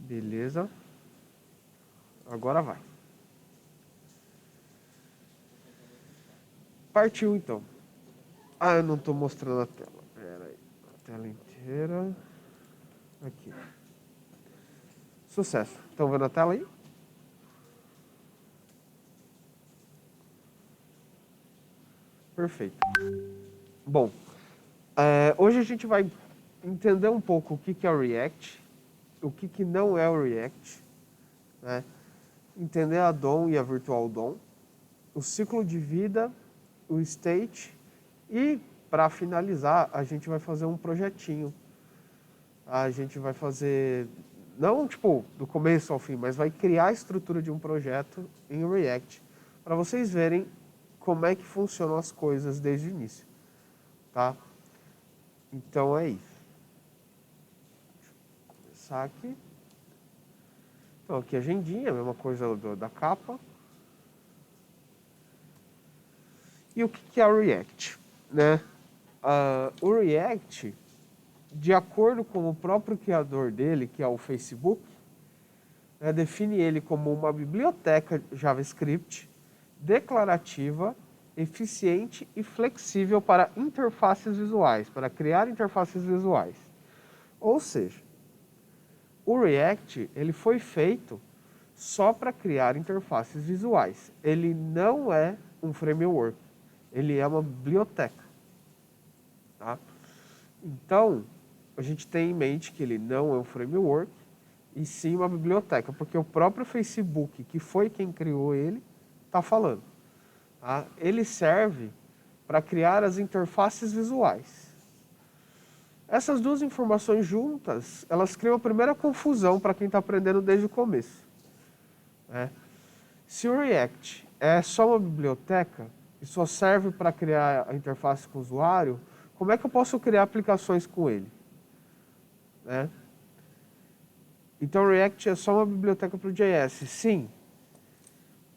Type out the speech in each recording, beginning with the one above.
Beleza. Agora vai. Partiu, então. Ah, eu não estou mostrando a tela. Pera aí. A tela inteira. Aqui. Sucesso. Estão vendo a tela aí? Perfeito. Bom, hoje a gente vai entender um pouco o que é o React, o que não é o React, né? Entender a DOM e a Virtual DOM, o ciclo de vida, o state e, para finalizar, a gente vai fazer um projetinho. A gente vai fazer, não tipo do começo ao fim, mas vai criar a estrutura de um projeto em React para vocês verem como é que funcionam as coisas desde o início, tá? Então é isso. Deixa eu começar aqui. Então aqui a agendinha, a mesma coisa da capa. E o que é o React, né? O React, de acordo com o próprio criador dele, que é o Facebook, define ele como uma biblioteca JavaScript declarativa, eficiente e flexível para interfaces visuais, para criar interfaces visuais. Ou seja, o React ele foi feito só para criar interfaces visuais. Ele não é um framework, ele é uma biblioteca. Tá? Então, a gente tem em mente que ele não é um framework, e sim uma biblioteca, porque o próprio Facebook, que foi quem criou ele, está falando. Tá? Ele serve para criar as interfaces visuais. Essas duas informações juntas, elas criam a primeira confusão para quem está aprendendo desde o começo. Se o React é só uma biblioteca e só serve para criar a interface com o usuário, como é que eu posso criar aplicações com ele? Então o React é só uma biblioteca para o JS. Sim,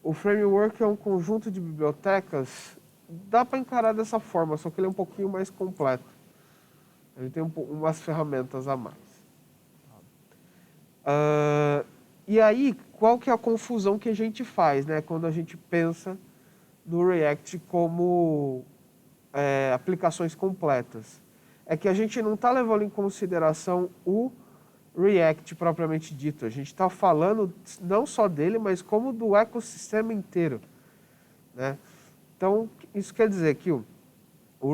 o framework é um conjunto de bibliotecas, dá para encarar dessa forma, só que ele é um pouquinho mais completo. Ele tem umas ferramentas a mais. E aí, qual que é a confusão que a gente faz, né, quando a gente pensa no React como aplicações completas? É que a gente não está levando em consideração o React propriamente dito. A gente está falando não só dele, mas como do ecossistema inteiro, né? Então, isso quer dizer que o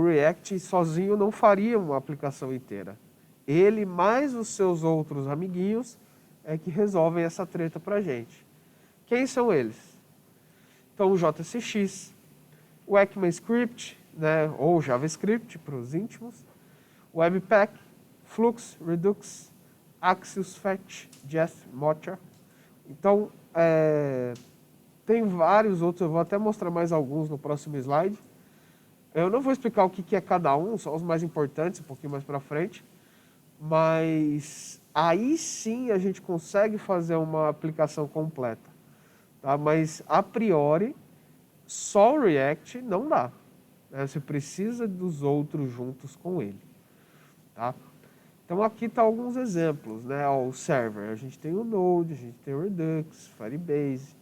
React sozinho não faria uma aplicação inteira. Ele mais os seus outros amiguinhos é que resolvem essa treta para a gente. Quem são eles? Então, o JCX, o ECMAScript, né, ou JavaScript para os íntimos, o Webpack, Flux, Redux, Axios, Fetch, Jest, Mocha. Então, tem vários outros, eu vou até mostrar mais alguns no próximo slide. Eu não vou explicar o que é cada um, só os mais importantes, um pouquinho mais para frente. Mas aí sim a gente consegue fazer uma aplicação completa. Tá? Mas, a priori, só o React não dá. Você precisa dos outros juntos com ele. Tá? Então aqui estão alguns exemplos, né? O server, a gente tem o Node, a gente tem o Redux, Firebase.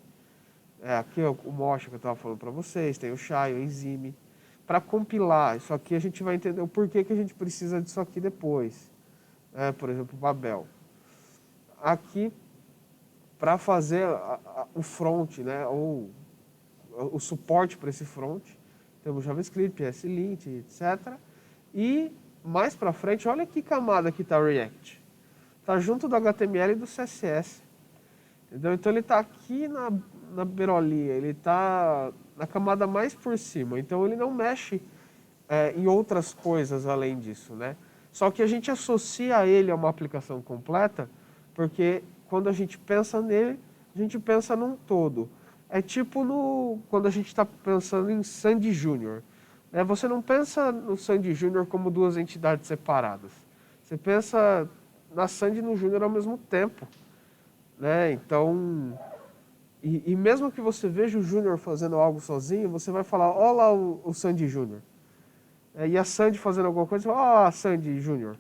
Aqui é o Mocha que eu estava falando para vocês, tem o Shai, o Enzyme. Para compilar isso aqui, a gente vai entender o porquê que a gente precisa disso aqui depois. Por exemplo, o Babel. Aqui, para fazer o front, né? Ou o suporte para esse front, temos JavaScript, ESLint, etc. E mais para frente, olha que camada que está o React. Está junto do HTML e do CSS. Entendeu? Então ele está aqui na beirolinha, ele está na camada mais por cima. Então ele não mexe em outras coisas além disso, né? Só que a gente associa ele a uma aplicação completa, porque quando a gente pensa nele, a gente pensa num todo. É tipo quando a gente está pensando em Sandy Júnior. Você não pensa no Sandy Júnior como duas entidades separadas. Você pensa na Sandy e no Júnior ao mesmo tempo. Né? Então, e mesmo que você veja o Júnior fazendo algo sozinho, você vai falar, ó lá o Sandy Júnior. E a Sandy fazendo alguma coisa, você fala, ó a Sandy Júnior.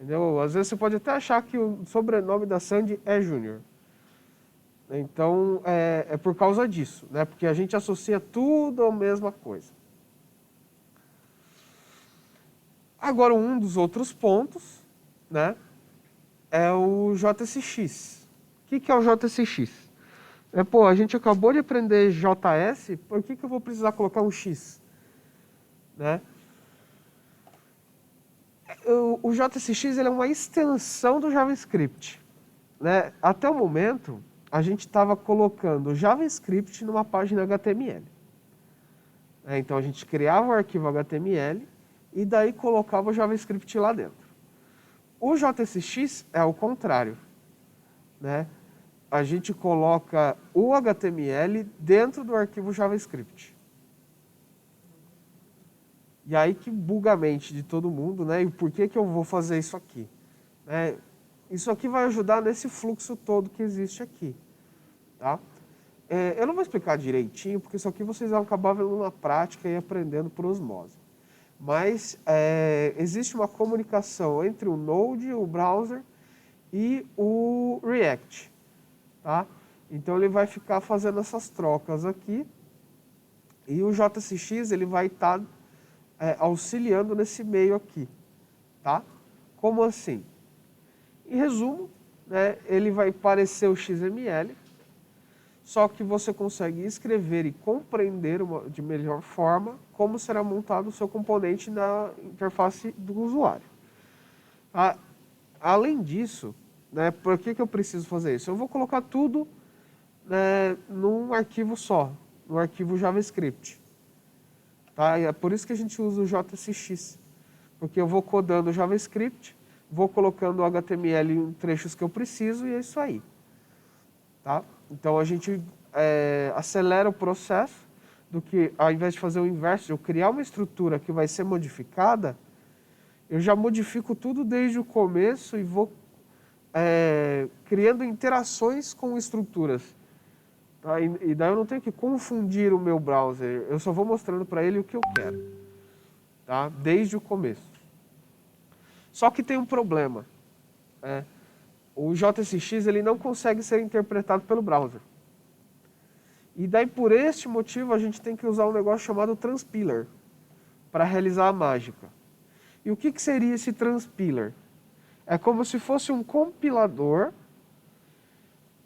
Entendeu? Às vezes você pode até achar que o sobrenome da Sandy é Júnior. Então, é por causa disso, né? Porque a gente associa tudo à mesma coisa. Agora, um dos outros pontos, né, é o JSX. O que é o JSX? Pô, a gente acabou de aprender JS, por que eu vou precisar colocar um X? Né? O JSX ele é uma extensão do JavaScript. Né? Até o momento, a gente estava colocando o JavaScript numa página HTML. Então, a gente criava o arquivo HTML e daí colocava o JavaScript lá dentro. O JSX é o contrário. Né? A gente coloca o HTML dentro do arquivo JavaScript. E aí que buga a mente de todo mundo, né? E por que eu vou fazer isso aqui? Né? Isso aqui vai ajudar nesse fluxo todo que existe aqui. Tá? Eu não vou explicar direitinho, porque isso aqui vocês vão acabar vendo na prática e aprendendo por osmose. Mas existe uma comunicação entre o Node, o browser, e o React. Tá? Então ele vai ficar fazendo essas trocas aqui. E o JSX ele vai estar auxiliando nesse meio aqui. Tá? Como assim? Em resumo, né, ele vai parecer o XML, só que você consegue escrever e compreender de melhor forma como será montado o seu componente na interface do usuário. Além disso, né, por que eu preciso fazer isso? Eu vou colocar tudo num arquivo só, no arquivo JavaScript. Tá? E é por isso que a gente usa o JSX, porque eu vou codando o JavaScript, vou colocando o HTML em trechos que eu preciso e é isso aí. Tá? Então a gente acelera o processo do que, ao invés de fazer o inverso, de eu criar uma estrutura que vai ser modificada, eu já modifico tudo desde o começo e vou criando interações com estruturas. Tá? E daí eu não tenho que confundir o meu browser, eu só vou mostrando para ele o que eu quero. Tá? Desde o começo. Só que tem um problema. O JSX ele não consegue ser interpretado pelo browser. E daí, por este motivo, a gente tem que usar um negócio chamado transpiler para realizar a mágica. E o que seria esse transpiler? É como se fosse um compilador,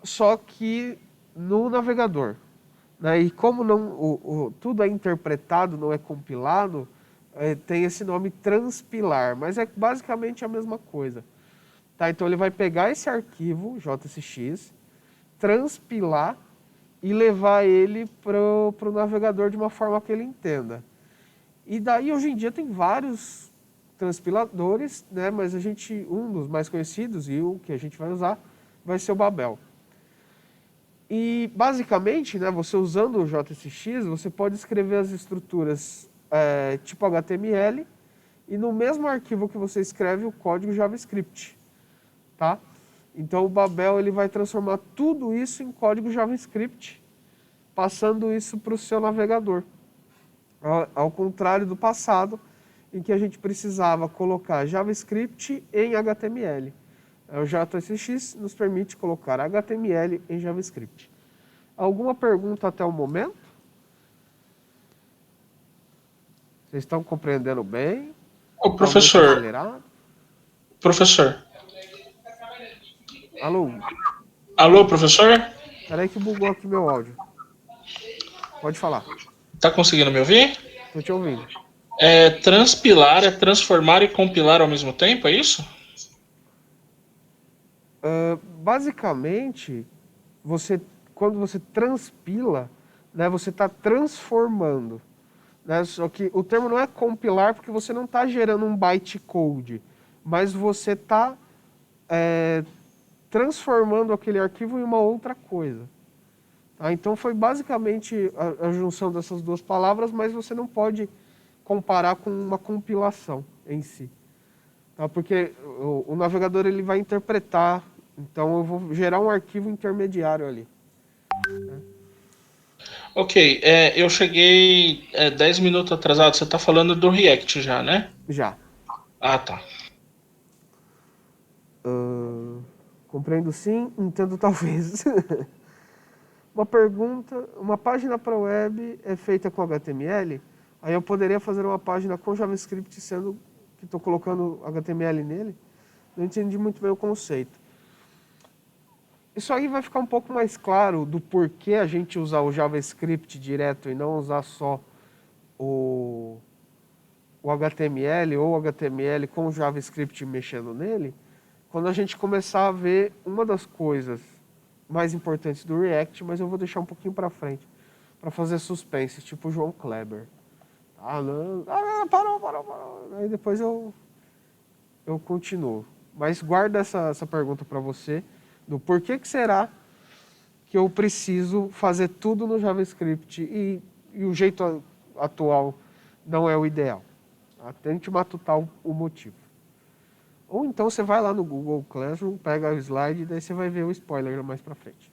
só que no navegador. Né? E como não, tudo é interpretado, não é compilado, tem esse nome transpilar, mas é basicamente a mesma coisa. Tá? Então ele vai pegar esse arquivo, JSX, transpilar e levar ele para o navegador de uma forma que ele entenda. E daí, hoje em dia, tem vários transpiladores, né? Mas um dos mais conhecidos e o que a gente vai usar vai ser o Babel. E, basicamente, né, você usando o JSX, você pode escrever as estruturas tipo HTML e no mesmo arquivo que você escreve o código JavaScript. Tá? Então o Babel ele vai transformar tudo isso em código JavaScript, passando isso para o seu navegador. Ao contrário do passado, em que a gente precisava colocar JavaScript em HTML. O JSX nos permite colocar HTML em JavaScript. Alguma pergunta até o momento? Vocês estão compreendendo bem? Ô, professor, professor. Alô? Alô, professor? Peraí que bugou aqui meu áudio. Pode falar. Tá conseguindo me ouvir? Tô te ouvindo. Transpilar é transformar e compilar ao mesmo tempo, é isso? Basicamente, quando você transpila, né, você está transformando. Né? Só que o termo não é compilar porque você não está gerando um bytecode, mas você está transformando aquele arquivo em uma outra coisa. Tá? Então foi basicamente a junção dessas duas palavras, mas você não pode comparar com uma compilação em si. Tá? Porque o navegador ele vai interpretar, então eu vou gerar um arquivo intermediário ali. Né? Ok, eu cheguei 10 minutos atrasado. Você está falando do React já, né? Já. Ah, tá. Compreendo sim, entendo talvez. Uma pergunta, uma página para web é feita com HTML? Aí eu poderia fazer uma página com JavaScript, sendo que estou colocando HTML nele? Não entendi muito bem o conceito. Isso aí vai ficar um pouco mais claro do porquê a gente usar o JavaScript direto e não usar só o HTML ou HTML com o JavaScript mexendo nele, quando a gente começar a ver uma das coisas mais importantes do React, mas eu vou deixar um pouquinho para frente, para fazer suspense, tipo o João Kleber. Ah, não, parou. Aí depois eu continuo. Mas guarda essa pergunta para você, do porquê que será que eu preciso fazer tudo no JavaScript e o jeito atual não é o ideal. Tá? Tente matutar o motivo. Ou então você vai lá no Google Classroom, pega o slide e daí você vai ver o spoiler mais para frente.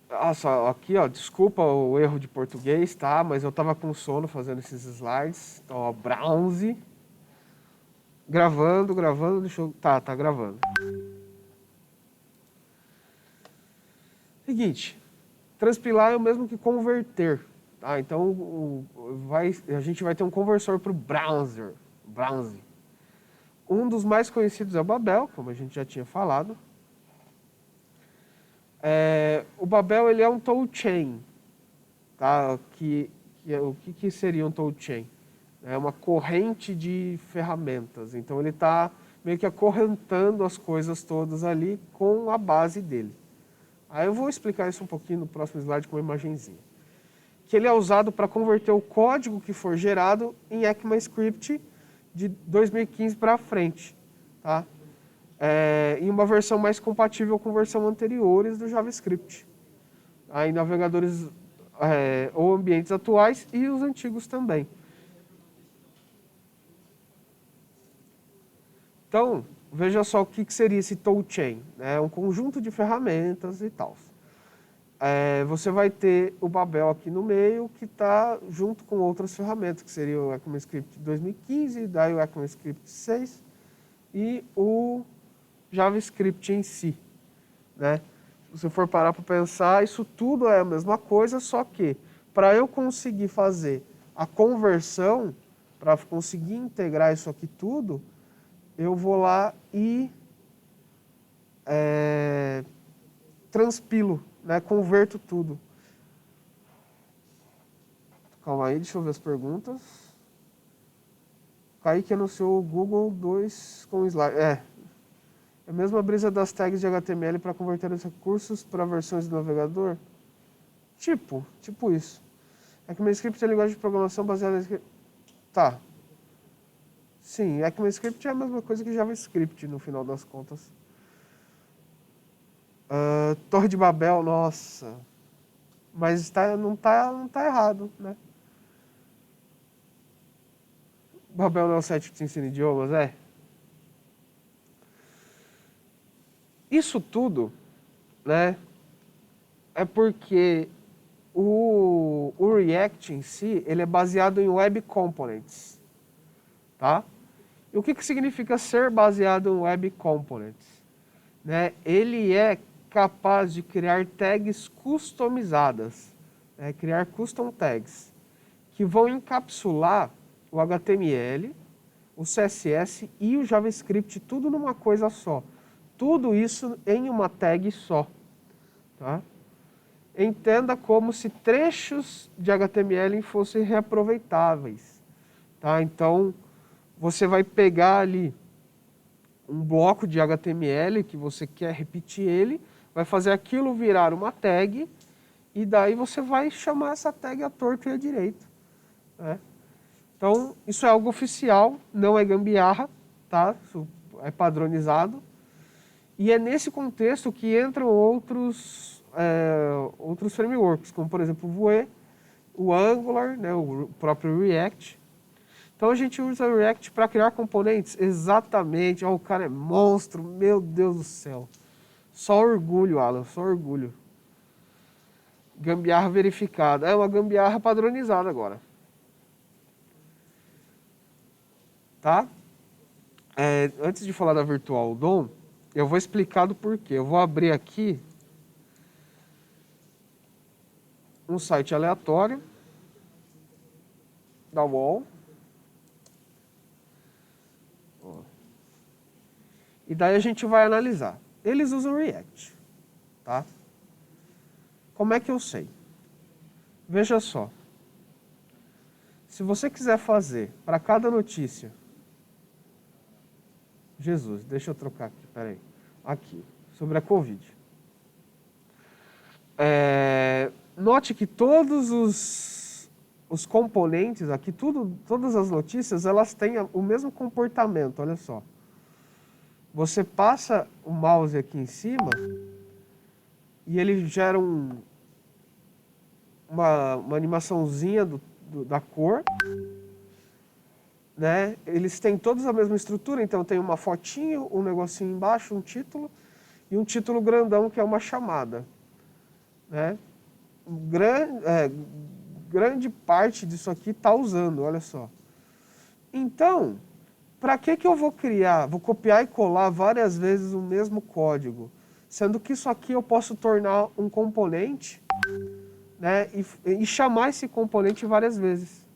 Nossa, aqui, ó, desculpa o erro de português, tá? Mas eu tava com sono fazendo esses slides. Então, ó, Browse. Gravando, deixa eu... Tá gravando. Seguinte, transpilar é o mesmo que converter, tá? Então, a gente vai ter um conversor para o browse. Um dos mais conhecidos é o Babel, como a gente já tinha falado. O Babel ele é um toolchain, tá? O que seria um toolchain? É uma corrente de ferramentas. Então ele está meio que acorrentando as coisas todas ali com a base dele. Aí eu vou explicar isso um pouquinho no próximo slide com uma imagenzinha. Que ele é usado para converter o código que for gerado em ECMAScript de 2015 para frente, tá? Em uma versão mais compatível com versão anteriores do JavaScript. Em navegadores ou ambientes atuais e os antigos também. Então, veja só o que seria esse toolchain. É um conjunto de ferramentas e tal. Você vai ter o Babel aqui no meio, que está junto com outras ferramentas, que seria o ECMAScript 2015, daí o ECMAScript 6 e o JavaScript em si, né? Se você for parar para pensar, isso tudo é a mesma coisa, só que para eu conseguir fazer a conversão, para conseguir integrar isso aqui tudo, eu vou lá e transpilo, né? Converto tudo. Calma aí, deixa eu ver as perguntas. Kaique anunciou o Google 2 com slide. É a mesma brisa das tags de HTML para converter os recursos para versões do navegador? Tipo isso. ECMAScript é a linguagem de programação baseada em... Tá. Sim, ECMAScript é a mesma coisa que JavaScript, no final das contas. Torre de Babel, nossa. Mas não tá errado, né? Babel não é o site que te ensina idiomas, é? Isso tudo, né, é porque o React em si, ele é baseado em Web Components, tá? E o que significa ser baseado em Web Components? Né? Ele é capaz de criar tags customizadas, né? Criar custom tags, que vão encapsular o HTML, o CSS e o JavaScript, tudo numa coisa só. Tudo isso em uma tag só. Tá? Entenda como se trechos de HTML fossem reaproveitáveis. Tá? Então, você vai pegar ali um bloco de HTML que você quer repetir ele, vai fazer aquilo virar uma tag, e daí você vai chamar essa tag à torta e à direita. Né? Então, isso é algo oficial, não é gambiarra, tá? Isso é padronizado. E é nesse contexto que entram outros frameworks, como por exemplo o Vue, o Angular, né, o próprio React. Então a gente usa o React para criar componentes? Exatamente. O cara é monstro, meu Deus do céu. Só orgulho, Alan, só orgulho. Gambiarra verificada. É uma gambiarra padronizada agora. tá? Antes de falar da Virtual DOM, eu vou explicar do porquê. Eu vou abrir aqui um site aleatório da UOL. E daí a gente vai analisar. Eles usam React, tá? Como é que eu sei? Veja só. Se você quiser fazer para cada notícia... Jesus, deixa eu trocar aqui, peraí. Aqui, sobre a Covid. Note que todos os componentes aqui, todas as notícias, elas têm o mesmo comportamento, olha só. Você passa o mouse aqui em cima e ele gera uma animaçãozinha da cor, né? Eles têm todos a mesma estrutura, então tem uma fotinho, um negocinho embaixo, um título, e um título grandão que é uma chamada, né? Grande parte disso aqui está usando, olha só. Então, para que eu vou copiar e colar várias vezes o mesmo código? Sendo que isso aqui eu posso tornar um componente, né, e chamar esse componente várias vezes.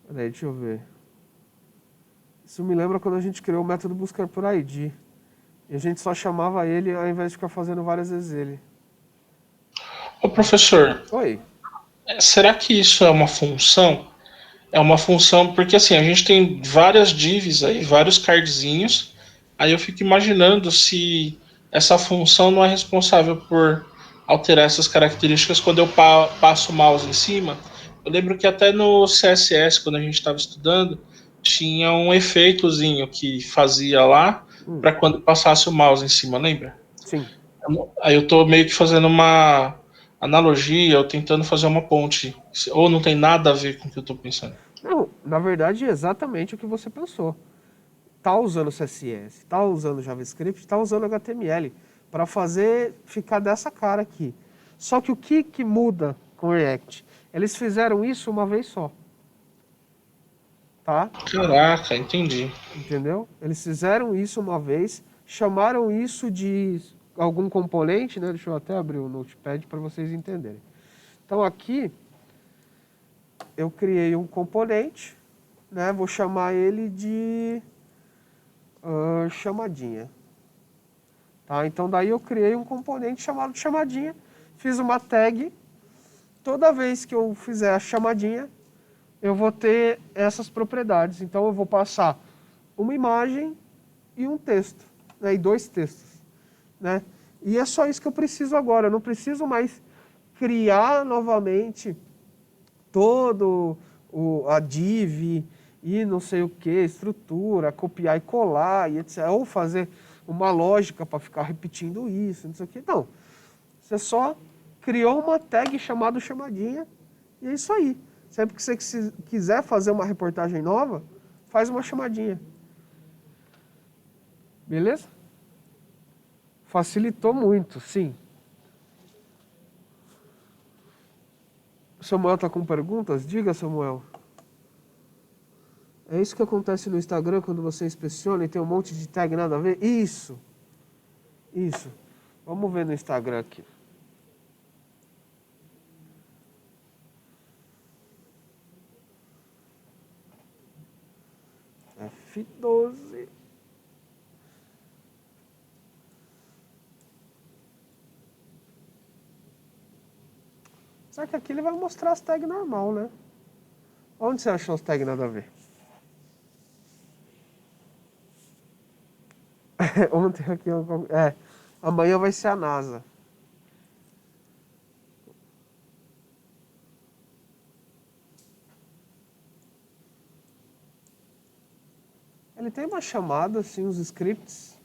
Peraí, deixa eu ver. Isso me lembra quando a gente criou o método buscar por ID. E a gente só chamava ele ao invés de ficar fazendo várias vezes ele. Ô professor, Oi. será que isso é uma função? É uma função, porque assim, a gente tem várias divs aí, vários cardzinhos, aí eu fico imaginando se essa função não é responsável por alterar essas características quando eu passo o mouse em cima. Eu lembro que até no CSS, quando a gente estava estudando, tinha um efeitozinho que fazia lá para quando passasse o mouse em cima, lembra? Sim. Aí eu tô meio que fazendo uma analogia, ou tentando fazer uma ponte, ou não tem nada a ver com o que eu tô pensando. Não, na verdade é exatamente o que você pensou. Tá usando CSS, tá usando JavaScript, tá usando HTML para fazer ficar dessa cara aqui. Só que o que muda com o React? Eles fizeram isso uma vez só. Tá? Caraca, entendi. Entendeu? Eles fizeram isso uma vez, chamaram isso de algum componente, né? Deixa eu até abrir o Notepad para vocês entenderem. Então aqui eu criei um componente, né? Vou chamar ele de chamadinha. Tá? Então daí eu criei um componente chamado chamadinha, fiz uma tag. Toda vez que eu fizer a chamadinha, eu vou ter essas propriedades. Então eu vou passar uma imagem e um texto, né? E dois textos, né? E é só isso que eu preciso agora. Eu não preciso mais criar novamente todo a div e não sei o que, estrutura, copiar e colar e etc. Ou fazer uma lógica para ficar repetindo isso, não sei o que. Não. Você só criou uma tag chamada chamadinha e é isso aí. Sempre que você quiser fazer uma reportagem nova, faz uma chamadinha. Beleza? Facilitou muito, sim. Samuel está com perguntas? Diga, Samuel. É isso que acontece no Instagram quando você inspeciona e tem um monte de tag nada a ver? Isso. Isso. Vamos ver no Instagram aqui. F12. Só que aqui ele vai mostrar as tags normal, né? Onde você achou as tags nada a ver? Ontem aqui... amanhã vai ser a NASA. Ele tem uma chamada, assim, uns scripts.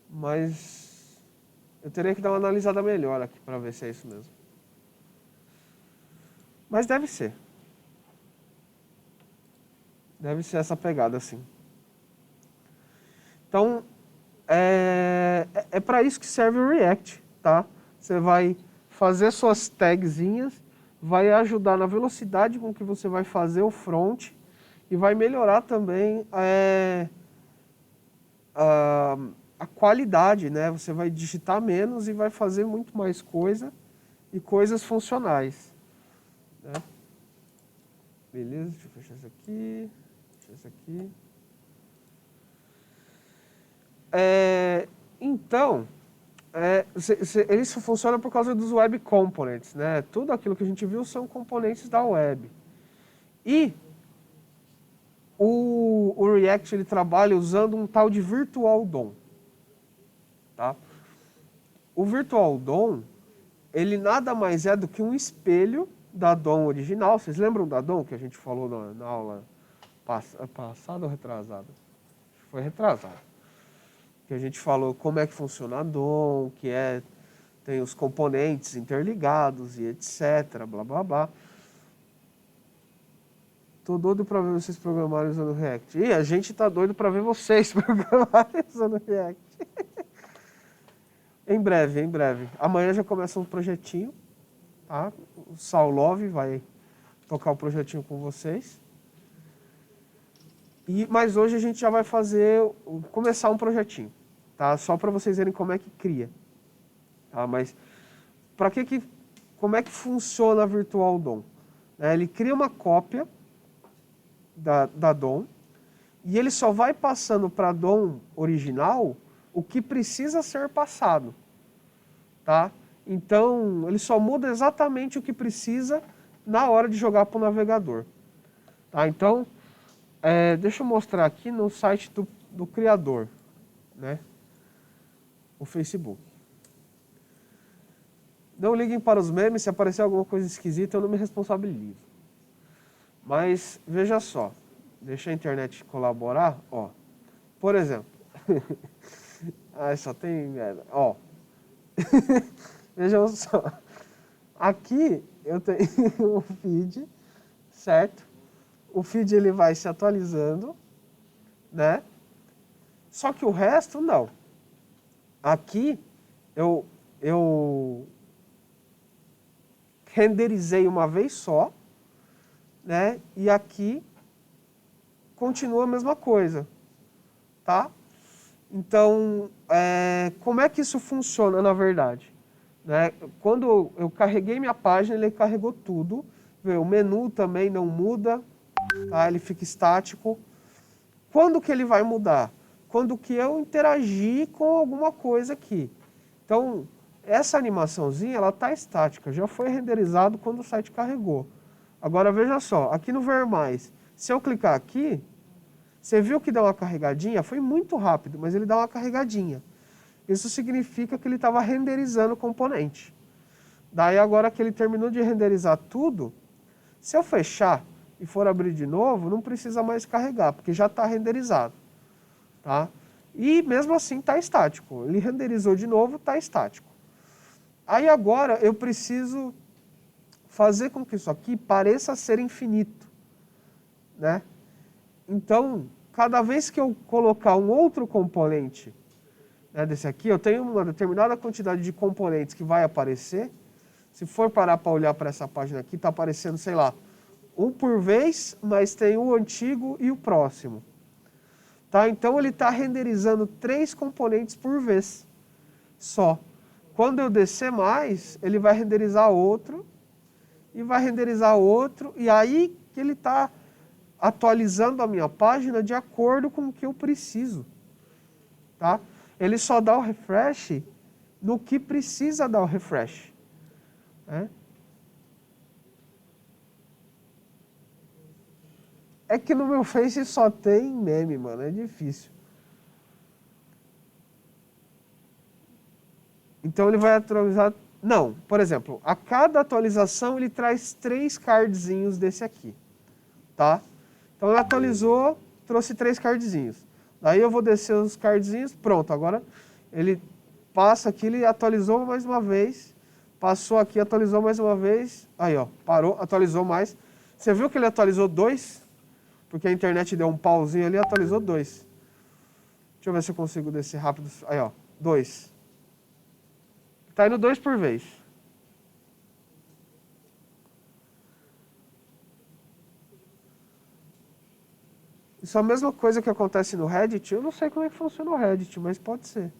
Mas eu teria que dar uma analisada melhor aqui para ver se é isso mesmo. Mas deve ser. Deve ser essa pegada, assim. Então, é para isso que serve o React, tá? Você vai fazer suas tagzinhas, vai ajudar na velocidade com que você vai fazer o front e vai melhorar também a qualidade, né? Você vai digitar menos e vai fazer muito mais coisa e coisas funcionais, né? Beleza, deixa eu fechar isso aqui, fechar isso aqui. Então, isso funciona por causa dos web components, né? Tudo aquilo que a gente viu são componentes da web. E o React ele trabalha usando um tal de Virtual DOM. Tá? O Virtual DOM, ele nada mais é do que um espelho da DOM original. Vocês lembram da DOM que a gente falou na aula passada ou retrasada? Foi retrasada. Que a gente falou como é que funciona a DOM, tem os componentes interligados e etc, blá blá blá. Tô doido para ver vocês programarem usando React. E a gente tá doido para ver vocês programarem usando React. Em breve, em breve. Amanhã já começa um projetinho, tá? O Saulove vai tocar o projetinho com vocês. Mas hoje a gente já vai começar um projetinho, tá? Só para vocês verem como é que cria. Tá? Mas como é que funciona a Virtual DOM? Ele cria uma cópia da DOM e ele só vai passando para a DOM original o que precisa ser passado, tá? Então, ele só muda exatamente o que precisa na hora de jogar para o navegador, tá? Então, deixa eu mostrar aqui no site do criador, né? O Facebook. Não liguem para os memes, se aparecer alguma coisa esquisita eu não me responsabilizo. Mas, veja só, deixa a internet colaborar, ó. Por exemplo, só tem merda, ó. Vejam só, aqui eu tenho o feed, certo? O feed ele vai se atualizando, né? Só que o resto não. Aqui eu renderizei uma vez só, né? E aqui continua a mesma coisa, tá? Então, como é que isso funciona na verdade? Né? Quando eu carreguei minha página, ele carregou tudo. O menu também não muda, tá? Ele fica estático. Quando que ele vai mudar? Quando que eu interagir com alguma coisa aqui. Então, essa animaçãozinha, ela está estática, já foi renderizado quando o site carregou. Agora, veja só, aqui no Ver Mais, se eu clicar aqui, você viu que dá uma carregadinha? Foi muito rápido, mas ele dá uma carregadinha. Isso significa que ele estava renderizando o componente. Daí, agora que ele terminou de renderizar tudo, se eu fechar e for abrir de novo, não precisa mais carregar, porque já está renderizado. Tá? E mesmo assim está estático. Ele renderizou de novo, está estático. Aí agora eu preciso fazer com que isso aqui pareça ser infinito, né? Então, cada vez que eu colocar um outro componente, né, desse aqui, eu tenho uma determinada quantidade de componentes que vai aparecer. Se for parar para olhar para essa página aqui, está aparecendo, sei lá, um por vez, mas tem o antigo e o próximo. Tá? Então, ele está renderizando 3 componentes por vez só. Quando eu descer mais, ele vai renderizar outro, e vai renderizar outro, e aí que ele está atualizando a minha página de acordo com o que eu preciso. Tá? Ele só dá o refresh no que precisa dar o refresh. Né? É que no meu Face só tem meme, mano, é difícil. Então ele vai atualizar... Não, por exemplo, a cada atualização ele traz 3 cardzinhos desse aqui, tá? Então ele atualizou, trouxe 3 cardzinhos. Daí eu vou descer os cardzinhos, pronto, agora ele passa aqui, ele atualizou mais uma vez, passou aqui, atualizou mais uma vez, aí ó, parou, atualizou mais. Você viu que ele atualizou 2? Porque a internet deu um pauzinho ali, atualizou 2. Deixa eu ver se eu consigo descer rápido, aí ó, 2. Está indo 2 por vez. Isso é a mesma coisa que acontece no Reddit. Eu não sei como é que funciona o Reddit, mas pode ser.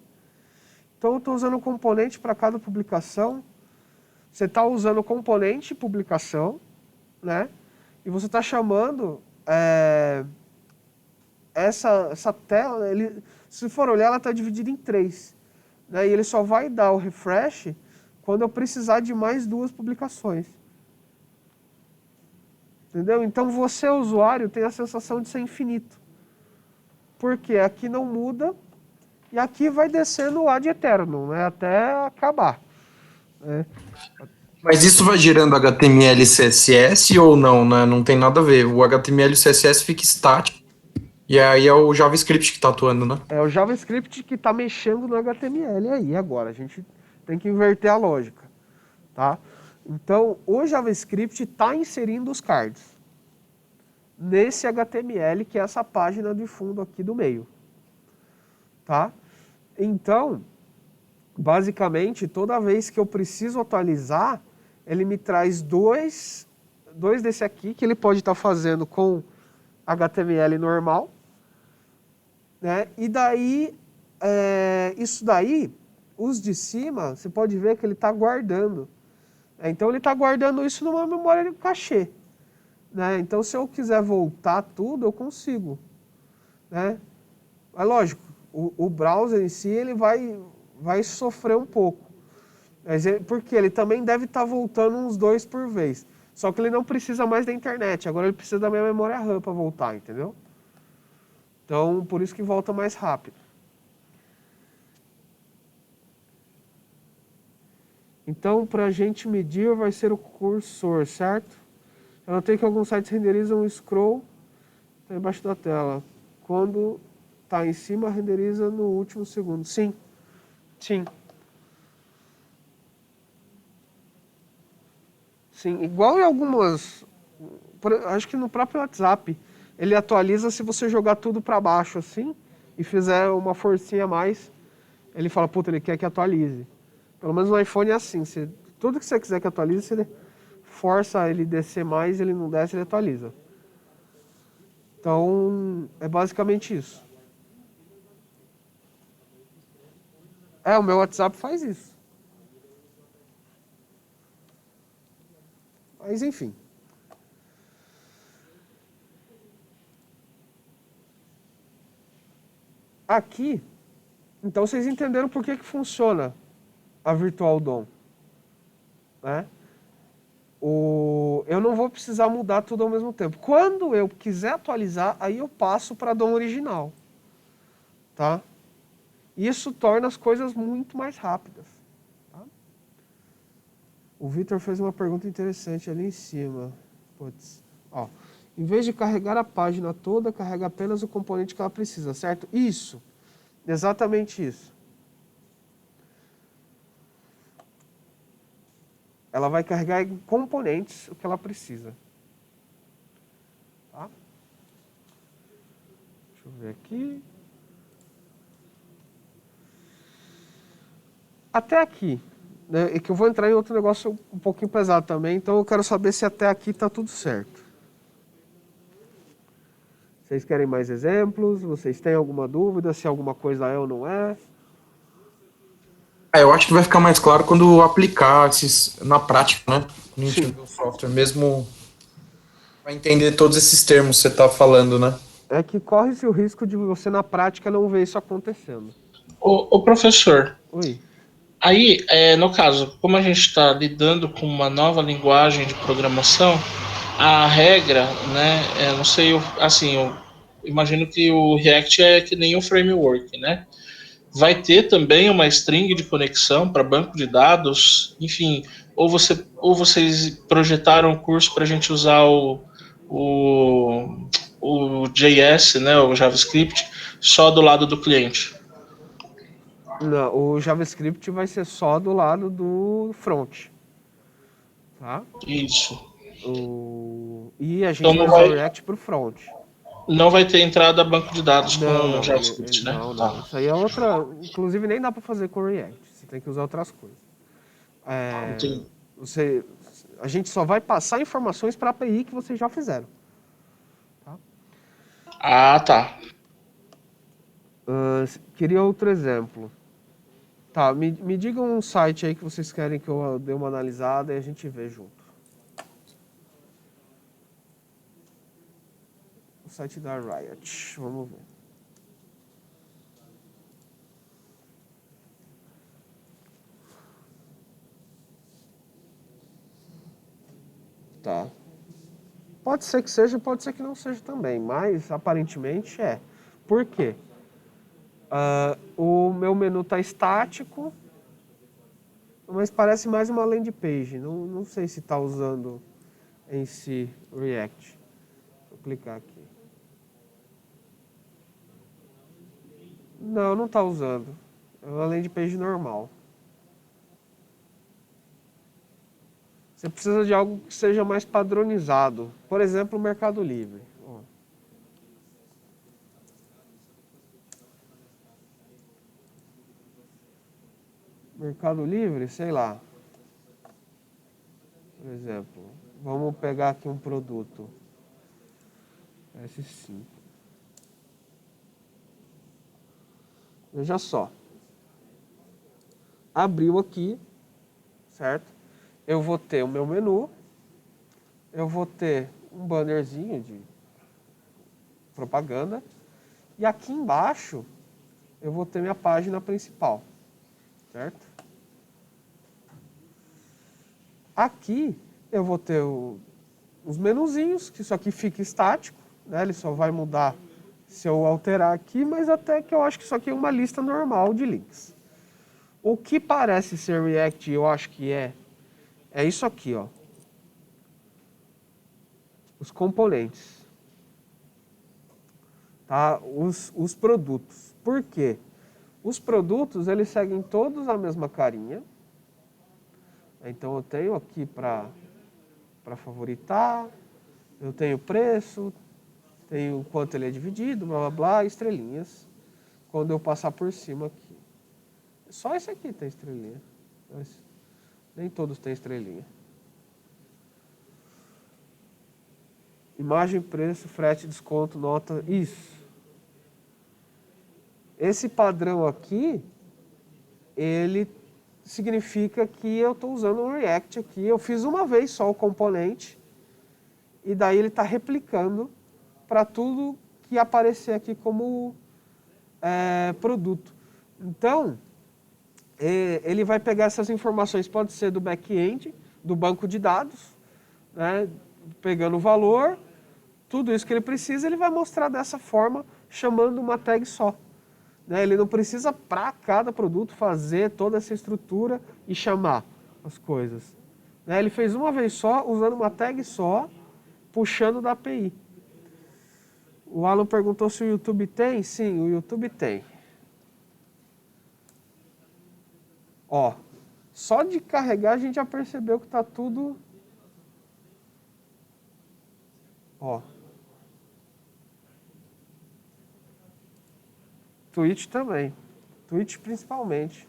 Então eu estou usando um componente para cada publicação. Você está usando o componente publicação, né? E você está chamando essa tela, se for olhar, ela está dividida em 3. Né? E ele só vai dar o refresh quando eu precisar de mais 2 publicações. Entendeu? Então você, usuário, tem a sensação de ser infinito. Porque aqui não muda e aqui vai descendo ad eternum, né? Até acabar. Né? Mas isso vai gerando HTML e CSS ou não, né? Não tem nada a ver. O HTML e o CSS fica estático. E aí é o JavaScript que está atuando, né? É o JavaScript que está mexendo no HTML aí agora. A gente tem que inverter a lógica. Tá? Então, o JavaScript está inserindo os cards nesse HTML, que é essa página de fundo aqui do meio. Tá? Então, basicamente, toda vez que eu preciso atualizar, ele me traz dois desse aqui, que ele pode estar fazendo com HTML normal. Né? E daí, isso daí, os de cima, você pode ver que ele está guardando. Então ele está guardando isso numa memória de cachê. Né? Então se eu quiser voltar tudo, eu consigo. Né? É lógico, o browser em si ele vai sofrer um pouco. Porque ele também deve estar voltando uns 2 por vez. Só que ele não precisa mais da internet, agora ele precisa da minha memória RAM para voltar, entendeu? Então, por isso que volta mais rápido. Então, para a gente medir, vai ser o cursor, certo? Eu notei que alguns sites renderizam o scroll tá embaixo da tela. Quando está em cima, renderiza no último segundo. Sim. Sim. Sim, igual em algumas... Acho que no próprio WhatsApp, ele atualiza se você jogar tudo para baixo assim e fizer uma forcinha a mais, ele fala, puta, ele quer que atualize. Pelo menos no iPhone é assim, tudo que você quiser que atualize, você força ele descer mais, ele não desce, ele atualiza. Então, é basicamente isso. O meu WhatsApp faz isso. Mas, enfim. Aqui, então vocês entenderam por que funciona a Virtual DOM. Né? Eu não vou precisar mudar tudo ao mesmo tempo. Quando eu quiser atualizar, aí eu passo para a DOM original. Tá? Isso torna as coisas muito mais rápidas. Tá? O Vitor fez uma pergunta interessante ali em cima. Putz. Ó, em vez de carregar a página toda, carrega apenas o componente que ela precisa, certo? Isso. Exatamente isso. Ela vai carregar em componentes o que ela precisa. Tá? Deixa eu ver aqui. Até aqui. Né, é que eu vou entrar em outro negócio um pouquinho pesado também, então eu quero saber se até aqui está tudo certo. Vocês querem mais exemplos? Vocês têm alguma dúvida se alguma coisa é ou não é? Eu acho que vai ficar mais claro quando aplicar na prática, né? Quando a gente vê o software mesmo, vai entender todos esses termos que você está falando, né? É que corre-se o risco de você na prática não ver isso acontecendo. O professor, Oi. aí, no caso, como a gente está lidando com uma nova linguagem de programação, a regra, né, não sei, assim, eu imagino que o React é que nem um framework, né? Vai ter também uma string de conexão para banco de dados, enfim, ou vocês projetaram um curso para a gente usar o JS, né, o JavaScript, só do lado do cliente? Não, o JavaScript vai ser só do lado do front. Tá? Isso. E a gente Então vai usar o React para o front. não vai ter entrada banco de dados com Não, JavaScript, né? não, Tá. não. Isso aí é outra... Inclusive nem dá para fazer com o React. Você tem que usar outras coisas. A gente só vai passar informações para a API que vocês já fizeram. Tá? Ah, tá. Queria outro exemplo. Tá, me digam um site aí que vocês querem que eu dê uma analisada e a gente vê junto. O site da Riot, vamos ver. Tá. Pode ser que seja, pode ser que não seja também, mas aparentemente é. Por quê? O meu menu está estático, mas parece mais uma landing page. Não sei se está usando em si React. Vou clicar aqui. Não está usando. É uma landing page normal. Você precisa de algo que seja mais padronizado. Por exemplo, o Mercado Livre. Ó. Mercado Livre, sei lá. Por exemplo, vamos pegar aqui um produto. S5. Veja só. Abriu aqui, certo? Eu vou ter o meu menu. Eu vou ter um bannerzinho de propaganda. E aqui embaixo, eu vou ter minha página principal, certo? Aqui, eu vou ter os menuzinhos, que isso aqui fica estático, né? Ele só vai mudar se eu alterar aqui, mas até que eu acho que isso aqui é uma lista normal de links. O que parece ser React, eu acho que é isso aqui, ó. Os componentes. Tá? Os produtos. Por quê? Os produtos, eles seguem todos a mesma carinha. Então, eu tenho aqui para favoritar, eu tenho preço, tenho quanto ele é dividido, blá, blá, blá, estrelinhas. Quando eu passar por cima aqui. Só esse aqui tem estrelinha. Mas nem todos têm estrelinha. Imagem, preço, frete, desconto, nota, isso. Esse padrão aqui, ele significa que eu estou usando o React aqui. Eu fiz uma vez só o componente e daí ele está replicando para tudo que aparecer aqui como produto. Então, ele vai pegar essas informações, pode ser do back-end, do banco de dados, né, pegando o valor, tudo isso que ele precisa, ele vai mostrar dessa forma, chamando uma tag só. Né? Ele não precisa, para cada produto, fazer toda essa estrutura e chamar as coisas. Né? Ele fez uma vez só, usando uma tag só, puxando da API. O Alan perguntou se o YouTube tem. Sim, o YouTube tem. Ó, só de carregar a gente já percebeu que está tudo... Ó. Twitch também. Twitch principalmente.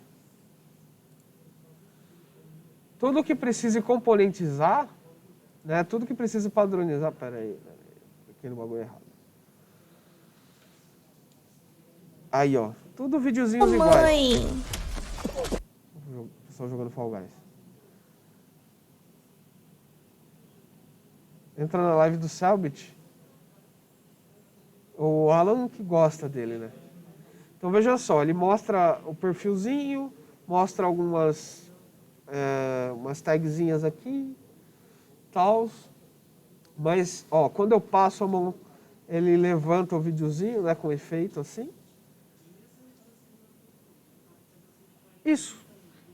Tudo que precise componentizar, né? Tudo que precise padronizar... Peraí. Aqui no bagulho errado. Aí, ó. Tudo videozinhos iguais. O pessoal jogando Fall Guys. Entra na live do Selbit. O Alan que gosta dele, né? Então veja só, ele mostra o perfilzinho, mostra algumas umas tagzinhas aqui, tal. Mas, ó, quando eu passo a mão, ele levanta o videozinho, né, com efeito assim. Isso.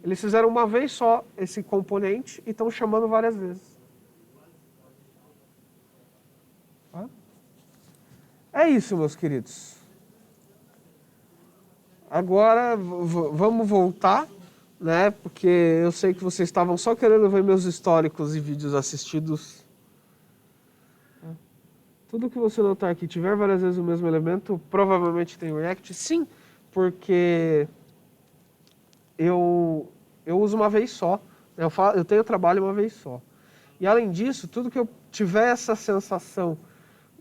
Eles fizeram uma vez só esse componente e estão chamando várias vezes. É isso, meus queridos. Agora vamos voltar, né? Porque eu sei que vocês estavam só querendo ver meus históricos e vídeos assistidos. Tudo que você notar aqui tiver várias vezes o mesmo elemento, provavelmente tem React. Sim, porque eu uso uma vez só. Eu tenho trabalho uma vez só. E além disso, tudo que eu tiver essa sensação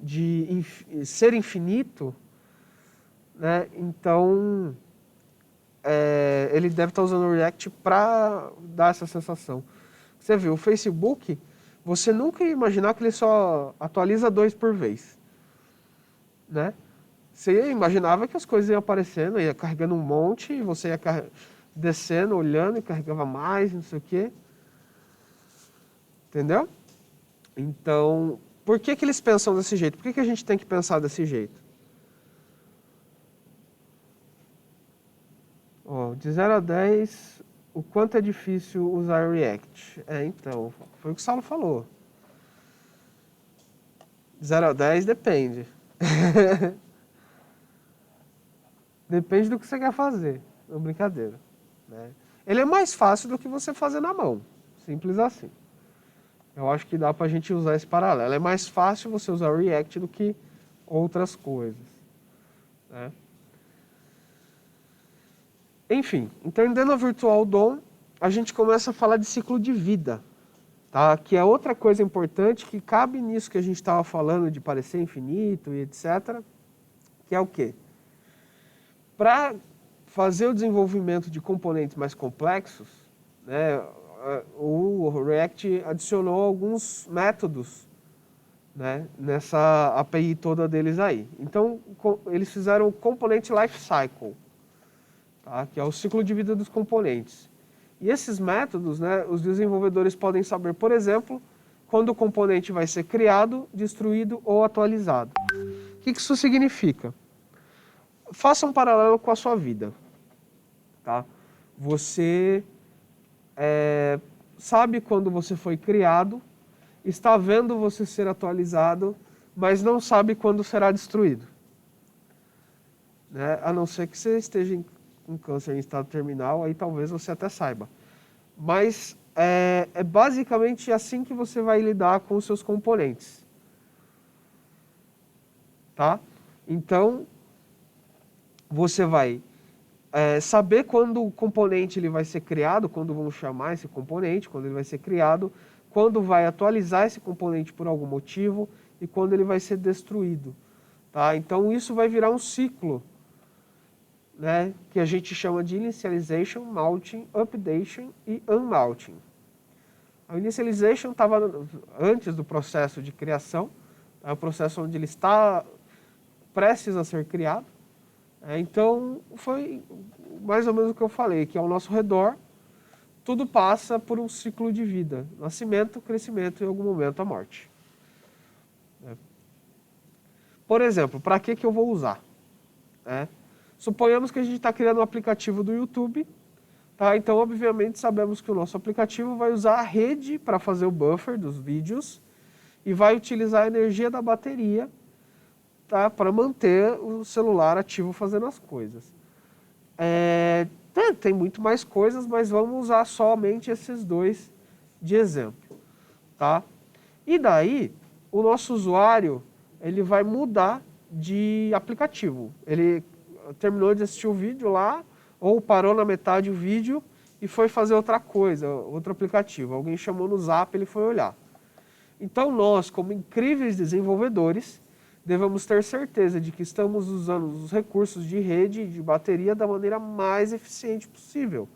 de ser infinito, né? Então, ele deve estar usando o React para dar essa sensação. Você viu, o Facebook, você nunca ia imaginar que ele só atualiza 2 por vez, né? Você imaginava que as coisas iam aparecendo, ia carregando um monte, e você ia descendo, olhando, e carregava mais, não sei o quê. Entendeu? Então, por que eles pensam desse jeito? Por que a gente tem que pensar desse jeito? Ó, de 0 a 10, o quanto é difícil usar React? Então, foi o que o Saulo falou. De 0 a 10 depende. Depende do que você quer fazer. Não, brincadeira. Né? Ele é mais fácil do que você fazer na mão. Simples assim. Eu acho que dá pra gente usar esse paralelo. É mais fácil você usar o React do que outras coisas. Né? Enfim, entendendo a Virtual DOM, a gente começa a falar de ciclo de vida. Tá? Que é outra coisa importante que cabe nisso que a gente estava falando de parecer infinito e etc. Que é o quê? Para fazer o desenvolvimento de componentes mais complexos, né, o React adicionou alguns métodos, né, nessa API toda deles aí. Então, eles fizeram o Component Lifecycle, tá, que é o ciclo de vida dos componentes. E esses métodos, né, os desenvolvedores podem saber, por exemplo, quando o componente vai ser criado, destruído ou atualizado. O que isso significa? Faça um paralelo com a sua vida. Tá? Você sabe quando você foi criado, está vendo você ser atualizado, mas não sabe quando será destruído. Né? A não ser que você esteja com câncer em estado terminal, aí talvez você até saiba. Mas é basicamente assim que você vai lidar com os seus componentes. Tá? Então, você vai saber quando o componente ele vai ser criado, quando vamos chamar esse componente, quando ele vai ser criado, quando vai atualizar esse componente por algum motivo e quando ele vai ser destruído. Tá? Então isso vai virar um ciclo, né, que a gente chama de initialization, mounting, updation e unmounting. A initialization estava antes do processo de criação, é o processo onde ele está prestes a ser criado. Então, foi mais ou menos o que eu falei, que ao nosso redor, tudo passa por um ciclo de vida. Nascimento, crescimento e, em algum momento, a morte. Por exemplo, para que eu vou usar? Suponhamos que a gente está criando um aplicativo do YouTube. Tá? Então, obviamente, sabemos que o nosso aplicativo vai usar a rede para fazer o buffer dos vídeos e vai utilizar a energia da bateria, tá, para manter o celular ativo fazendo as coisas. Tem muito mais coisas, mas vamos usar somente esses dois de exemplo. Tá? E daí, o nosso usuário ele vai mudar de aplicativo. Ele terminou de assistir o vídeo lá, ou parou na metade o vídeo e foi fazer outra coisa, outro aplicativo. Alguém chamou no Zap, ele foi olhar. Então nós, como incríveis desenvolvedores, devemos ter certeza de que estamos usando os recursos de rede e de bateria da maneira mais eficiente possível.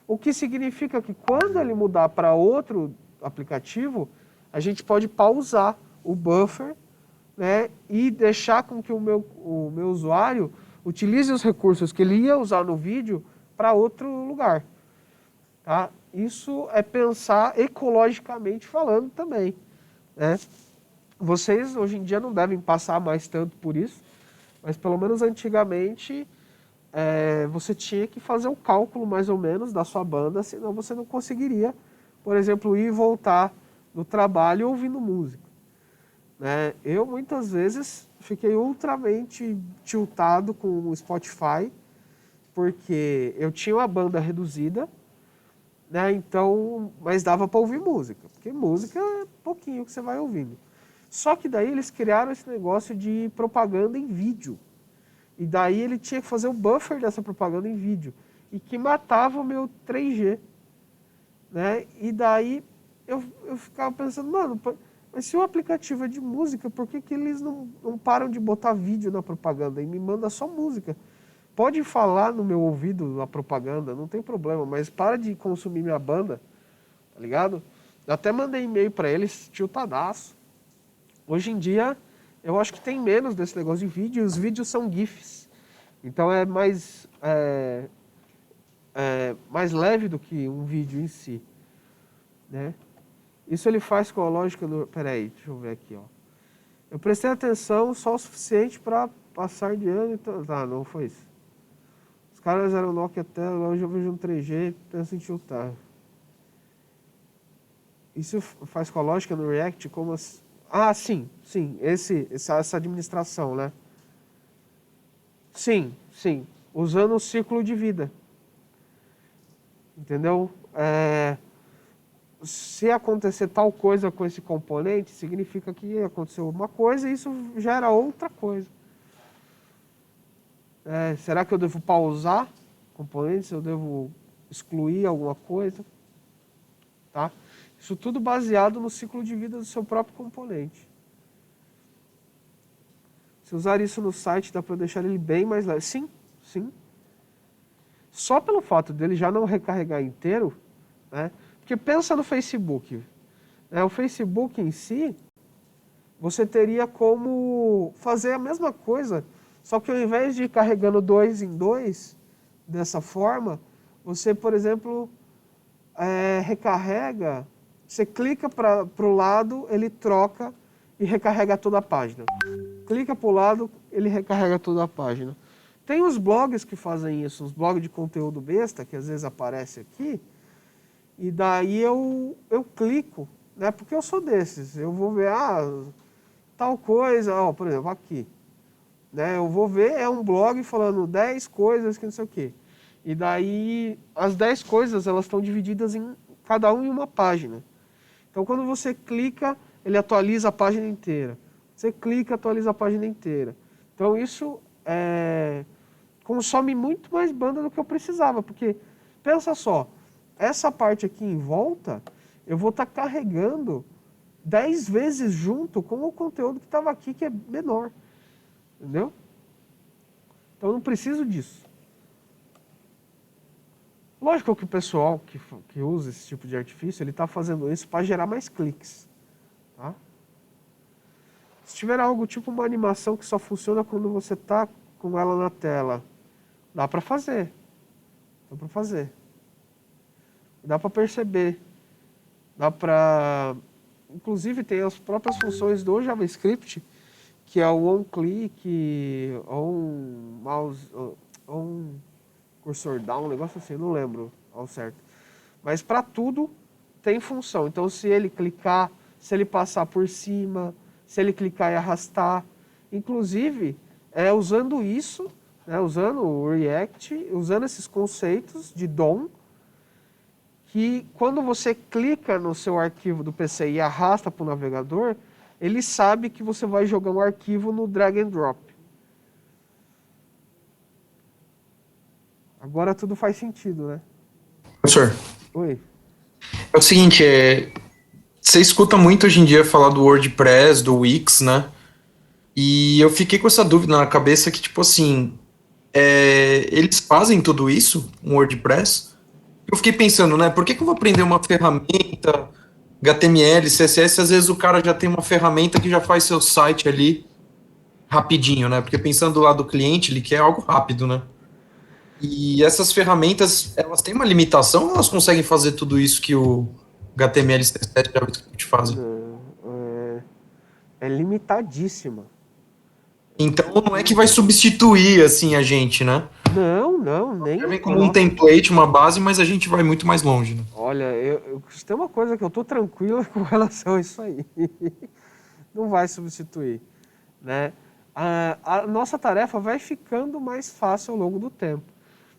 O que significa que quando ele mudar para outro aplicativo, a gente pode pausar o buffer, né, e deixar com que o meu usuário utilize os recursos que ele ia usar no vídeo para outro lugar. Tá? Isso é pensar ecologicamente falando também. Né? Vocês hoje em dia não devem passar mais tanto por isso, mas pelo menos antigamente você tinha que fazer um cálculo mais ou menos da sua banda, senão você não conseguiria, por exemplo, ir e voltar do trabalho ouvindo música. Né? Eu muitas vezes fiquei ultramente tiltado com o Spotify, porque eu tinha uma banda reduzida, né? Então, mas dava para ouvir música, porque música é pouquinho que você vai ouvindo. Só que daí eles criaram esse negócio de propaganda em vídeo. E daí ele tinha que fazer o buffer dessa propaganda em vídeo. E que matava o meu 3G. Né? E daí eu ficava pensando, mano, Mas se o aplicativo é de música, por que eles não param de botar vídeo na propaganda e me manda só música? Pode falar no meu ouvido a propaganda, não tem problema, mas para de consumir minha banda, tá ligado? Eu até mandei e-mail para eles, tiltadaço. Hoje em dia, eu acho que tem menos desse negócio de vídeo, e os vídeos são GIFs. Então é mais leve do que um vídeo em si, né? Isso ele faz com a lógica do... Peraí, deixa eu ver aqui, ó. Eu prestei atenção só o suficiente para passar de ano e tal. Tá, não foi isso. Os caras eram Nokia até, hoje eu vejo um 3G, penso em tiltar. Isso faz com a lógica no React como... Ah, sim, essa administração, né? Sim, usando o ciclo de vida. Entendeu? Se acontecer tal coisa com esse componente, significa que aconteceu uma coisa e isso gera outra coisa. Será que eu devo pausar componentes? Eu devo excluir alguma coisa? Tá? Isso tudo baseado no ciclo de vida do seu próprio componente. Se usar isso no site, dá para deixar ele bem mais leve. Sim. Só pelo fato dele já não recarregar inteiro, né? Porque pensa no Facebook. O Facebook em si, você teria como fazer a mesma coisa, só que ao invés de ir carregando 2 em 2, dessa forma, você, por exemplo, recarrega, você clica para o lado, ele troca e recarrega toda a página. Clica para o lado, ele recarrega toda a página. Tem os blogs que fazem isso, os blogs de conteúdo besta, que às vezes aparece aqui, e daí eu clico, né? Porque eu sou desses. Eu vou ver, tal coisa, por exemplo, aqui. Né? Eu vou ver, é um blog falando 10 coisas que não sei o quê. E daí, as 10 coisas, elas estão divididas em cada um em uma página. Então, quando você clica, ele atualiza a página inteira. Você clica, atualiza a página inteira. Então, isso consome muito mais banda do que eu precisava. Porque, pensa só, essa parte aqui em volta, eu vou estar carregando 10 vezes junto com o conteúdo que estava aqui, que é menor. Entendeu? Então, eu não preciso disso. Lógico que o pessoal que usa esse tipo de artifício, ele está fazendo isso para gerar mais cliques. Tá? Se tiver algo tipo uma animação que só funciona quando você está com ela na tela, dá para fazer. Dá para perceber. Dá para... Inclusive, tem as próprias funções do JavaScript, que é o on-click, on-mouse, on-cursor down, um negócio assim, eu não lembro ao certo. Mas para tudo tem função. Então, se ele clicar, se ele passar por cima, se ele clicar e arrastar. Inclusive, usando isso, né, usando o React, usando esses conceitos de DOM, que quando você clica no seu arquivo do PC e arrasta para o navegador, ele sabe que você vai jogar um arquivo no drag and drop. Agora tudo faz sentido, né? Professor, Oi. é o seguinte, você escuta muito hoje em dia falar do WordPress, do Wix, né? E eu fiquei com essa dúvida na cabeça que, tipo assim, eles fazem tudo isso, um WordPress? Eu fiquei pensando, né? Por que eu vou aprender uma ferramenta, HTML, CSS, às vezes o cara já tem uma ferramenta que já faz seu site ali rapidinho, né? Porque pensando do lado do cliente, ele quer algo rápido, né? E essas ferramentas, elas têm uma limitação ou elas conseguem fazer tudo isso que o HTML, CSS e JavaScript fazem? É limitadíssima. Então não é que vai substituir, assim, a gente, né? Não, nem... Vem como um template, uma base, mas a gente vai muito mais longe, né? Olha, se tem uma coisa que eu tô tranquilo com relação a isso aí. Não vai substituir, né? A nossa tarefa vai ficando mais fácil ao longo do tempo.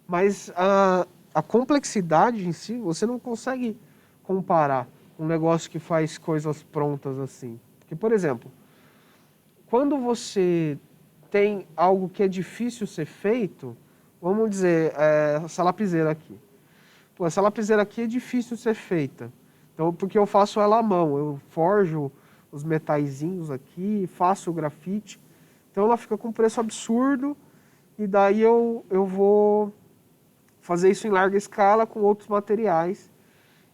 Mas a complexidade em si, você não consegue comparar com um negócio que faz coisas prontas assim. Porque, por exemplo, quando você tem algo que é difícil ser feito, vamos dizer, essa lapiseira aqui. Pô, essa lapiseira aqui é difícil ser feita. Então, porque eu faço ela à mão, eu forjo os metaizinhos aqui, faço o grafite. Então ela fica com preço absurdo e daí eu vou fazer isso em larga escala com outros materiais.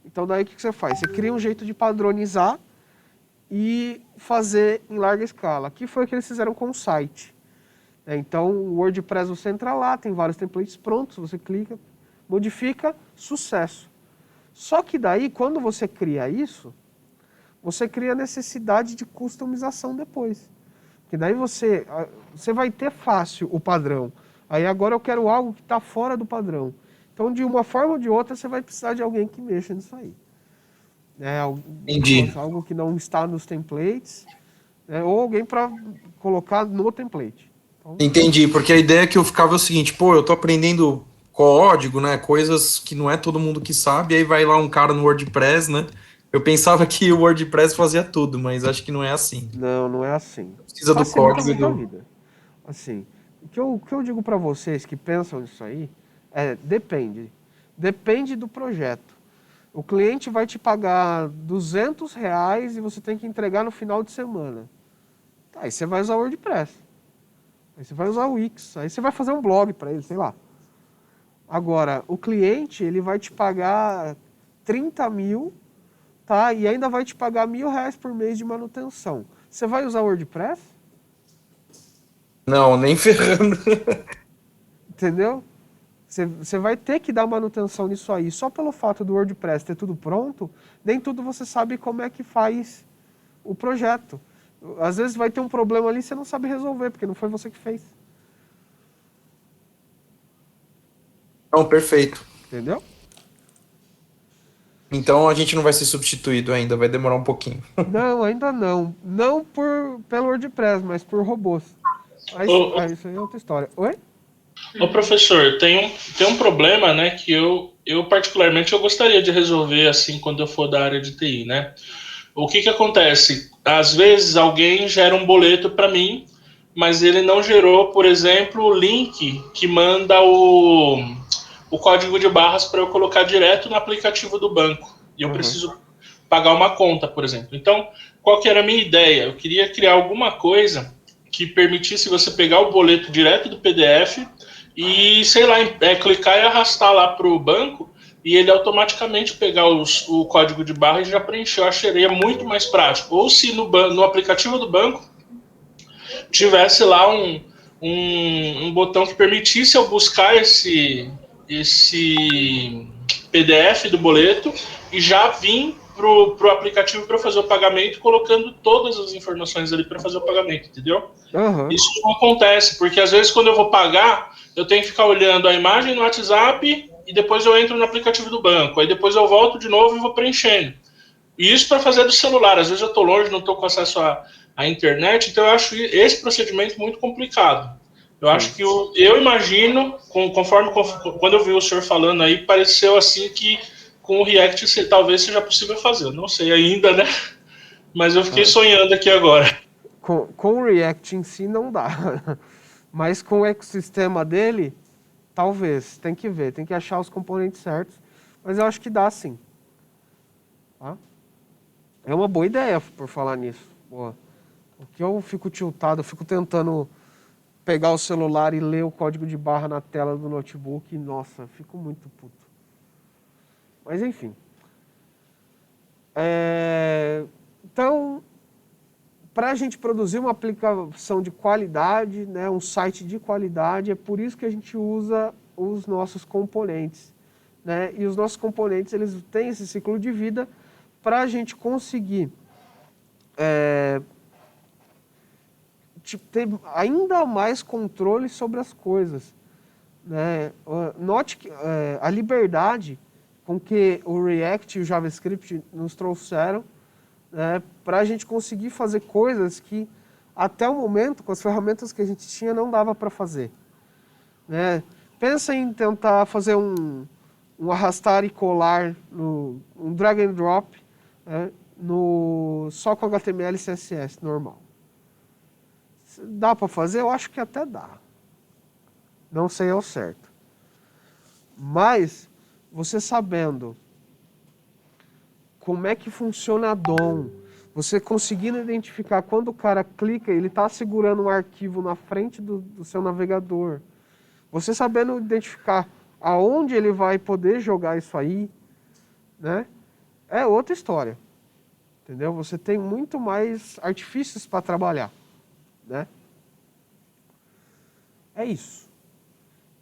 Então daí o que você faz? Você cria um jeito de padronizar e fazer em larga escala. Aqui foi o que eles fizeram com o site. Então o WordPress você entra lá, tem vários templates prontos, você clica, modifica, sucesso. Só que daí, quando você cria isso, você cria a necessidade de customização depois. Porque daí você vai ter fácil o padrão. Aí agora eu quero algo que está fora do padrão. Então, de uma forma ou de outra, você vai precisar de alguém que mexa nisso aí. Entendi. Algo que não está nos templates, ou alguém para colocar no template. Então, Entendi, porque a ideia que eu ficava é o seguinte, pô, eu tô aprendendo código, né, coisas que não é todo mundo que sabe, aí vai lá um cara no WordPress, né, eu pensava que o WordPress fazia tudo, mas acho que não é assim. não é assim. Precisa do Facilita código e muito a do... vida. Assim, o que eu digo para vocês que pensam nisso aí depende. Depende do projeto. O cliente vai te pagar R$ 200 e você tem que entregar no final de semana. Tá, aí você vai usar o WordPress. Aí você vai usar o Wix. Aí você vai fazer um blog para ele, sei lá. Agora, o cliente, ele vai te pagar 30 mil, tá? E ainda vai te pagar R$ 1.000 por mês de manutenção. Você vai usar o WordPress? Não, nem ferrando. Entendeu? Você vai ter que dar manutenção nisso aí. Só pelo fato do WordPress ter tudo pronto, nem tudo você sabe como é que faz o projeto. Às vezes vai ter um problema ali e você não sabe resolver, porque não foi você que fez. Não, perfeito. Entendeu? Então a gente não vai ser substituído ainda, vai demorar um pouquinho. Não, ainda não. Não pelo WordPress, mas por robôs. Isso aí é outra história. Oi? Ô professor, tem um problema, né, que eu particularmente eu gostaria de resolver assim quando eu for da área de TI, né? O que acontece? Às vezes alguém gera um boleto para mim, mas ele não gerou, por exemplo, o link que manda o código de barras para eu colocar direto no aplicativo do banco. E eu preciso pagar uma conta, por exemplo. Então, qual que era a minha ideia? Eu queria criar alguma coisa que permitisse você pegar o boleto direto do PDF e, sei lá, clicar e arrastar lá para o banco e ele automaticamente pegar o código de barra e já preencher. Eu acharia muito mais prático. Ou se no aplicativo do banco tivesse lá um botão que permitisse eu buscar esse PDF do boleto e já vim pro aplicativo para fazer o pagamento, colocando todas as informações ali para fazer o pagamento, entendeu? Isso não acontece, porque às vezes quando eu vou pagar, eu tenho que ficar olhando a imagem no WhatsApp e depois eu entro no aplicativo do banco, aí depois eu volto de novo e vou preenchendo. E isso para fazer do celular, às vezes eu estou longe, não estou com acesso à internet, então eu acho esse procedimento muito complicado. Eu acho que eu imagino, conforme quando eu vi o senhor falando aí, pareceu assim que com o React talvez seja possível fazer. Eu não sei ainda, né? Mas eu fiquei sonhando aqui agora. Com o React em si não dá. Mas com o ecossistema dele, talvez. Tem que ver, tem que achar os componentes certos. Mas eu acho que dá sim. Tá? É uma boa ideia por falar nisso. Boa. Porque eu fico tiltado, eu fico tentando pegar o celular e ler o código de barra na tela do notebook e, nossa, eu fico muito puto. Mas, enfim. Então, para a gente produzir uma aplicação de qualidade, né, um site de qualidade, é por isso que a gente usa os nossos componentes. Né? E os nossos componentes, eles têm esse ciclo de vida para a gente conseguir ter ainda mais controle sobre as coisas. Né? Note que a liberdade com que o React e o JavaScript nos trouxeram, né, para a gente conseguir fazer coisas que até o momento, com as ferramentas que a gente tinha, não dava para fazer. Né? Pensa em tentar fazer um arrastar e colar, um drag and drop, né, só com HTML e CSS normal. Dá para fazer? Eu acho que até dá. Não sei ao certo. Mas, você sabendo como é que funciona a DOM, Você conseguindo identificar quando o cara clica, ele está segurando um arquivo na frente do seu navegador. Você sabendo identificar aonde ele vai poder jogar isso aí, né? É outra história. Entendeu? Você tem muito mais artifícios para trabalhar, né? É isso.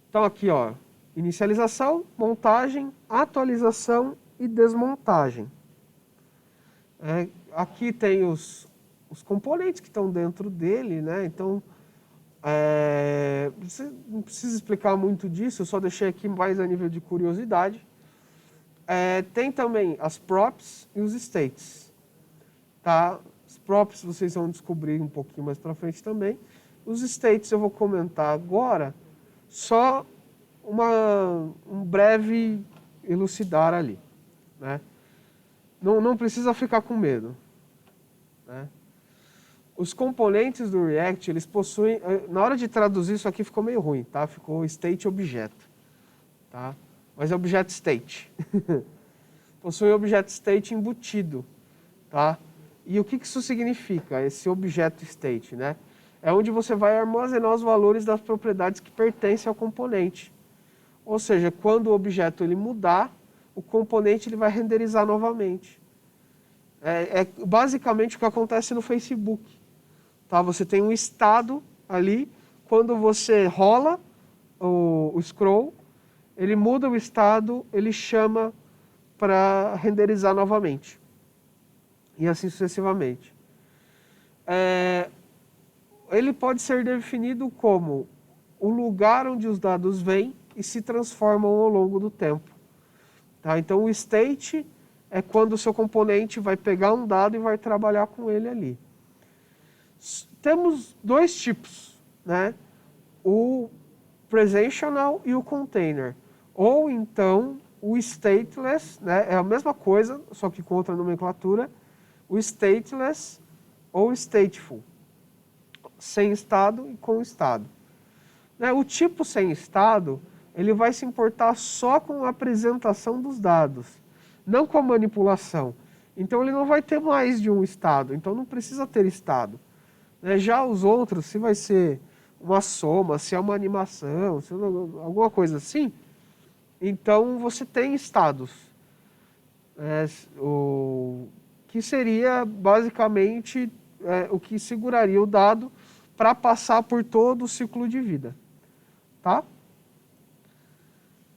Então aqui, ó, inicialização, montagem, atualização e desmontagem. Aqui tem os componentes que estão dentro dele, né? Então, você não precisa explicar muito disso, eu só deixei aqui mais a nível de curiosidade. Tem também as props e os states. Tá? Os props vocês vão descobrir um pouquinho mais para frente também. Os states eu vou comentar agora, só um breve elucidar ali, né? Não precisa ficar com medo, né? Os componentes do React, eles possuem... Na hora de traduzir, isso aqui ficou meio ruim, tá? Ficou state objeto, tá? Mas é objeto state. Possui objeto state embutido, tá? E o que isso significa, esse objeto state, né? É onde você vai armazenar os valores das propriedades que pertencem ao componente. Ou seja, quando o objeto ele mudar, o componente ele vai renderizar novamente. É basicamente o que acontece no Facebook. Tá? Você tem um estado ali, quando você rola o scroll, ele muda o estado, ele chama para renderizar novamente. E assim sucessivamente. Ele pode ser definido como o lugar onde os dados vêm e se transformam ao longo do tempo. Tá? Então, o state é quando o seu componente vai pegar um dado e vai trabalhar com ele ali. Temos dois tipos, né? O presentational e o container. Ou então o stateless, né? É a mesma coisa, só que com outra nomenclatura. O stateless ou stateful. Sem estado e com estado. O tipo sem estado, ele vai se importar só com a apresentação dos dados, não com a manipulação. Então ele não vai ter mais de um estado, então não precisa ter estado. Já os outros, se vai ser uma soma, se é uma animação, se é alguma coisa assim, então você tem estados. O que seria basicamente o que seguraria o dado para passar por todo o ciclo de vida. Tá?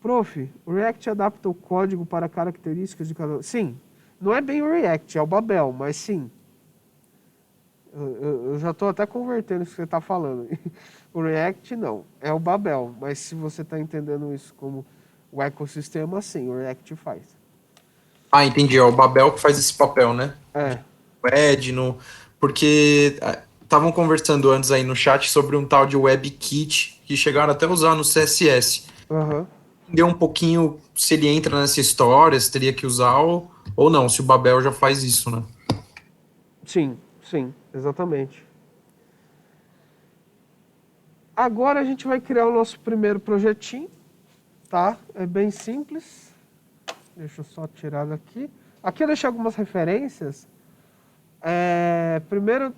Prof, o React adapta o código para características de cada... Sim, não é bem o React, é o Babel, mas sim. Eu já estou até convertendo isso que você está falando. O React não, é o Babel, mas se você está entendendo isso como o ecossistema, sim, o React faz. Ah, entendi, é o Babel que faz esse papel, né? O Edno, porque estavam conversando antes aí no chat sobre um tal de WebKit que chegaram até a usar no CSS. Uhum. Entender um pouquinho se ele entra nessa história, se teria que usar ou não, se o Babel já faz isso, né? Sim, exatamente. Agora a gente vai criar o nosso primeiro projetinho, tá? É bem simples. Deixa eu só tirar daqui. Aqui eu deixei algumas referências. Primeiro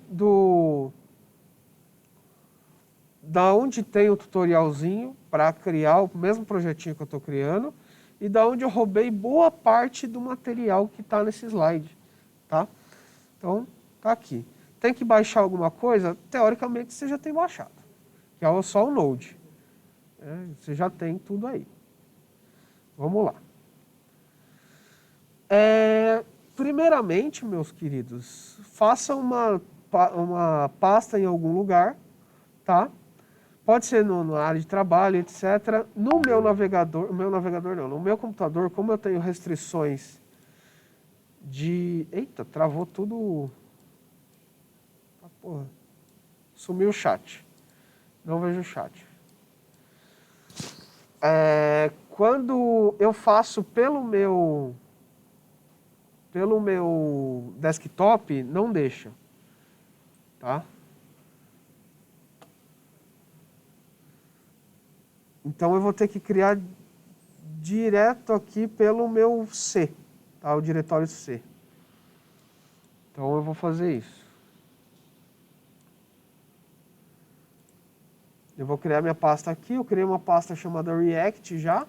da onde tem o tutorialzinho para criar o mesmo projetinho que eu estou criando e da onde eu roubei boa parte do material que está nesse slide, tá? Então, tá aqui. Tem que baixar alguma coisa? Teoricamente, você já tem baixado, que é só o Node. Você já tem tudo aí. Vamos lá. Primeiramente, meus queridos, faça uma pasta em algum lugar, tá? Pode ser na área de trabalho, etc. No meu navegador, no meu computador, como eu tenho restrições de... Eita, travou tudo... Ah, porra. Sumiu o chat. Não vejo o chat. Quando eu faço pelo meu desktop, não deixa. Tá? Então eu vou ter que criar direto aqui pelo meu C, tá? O diretório C. Então eu vou fazer isso. Eu vou criar minha pasta aqui. Eu criei uma pasta chamada React já.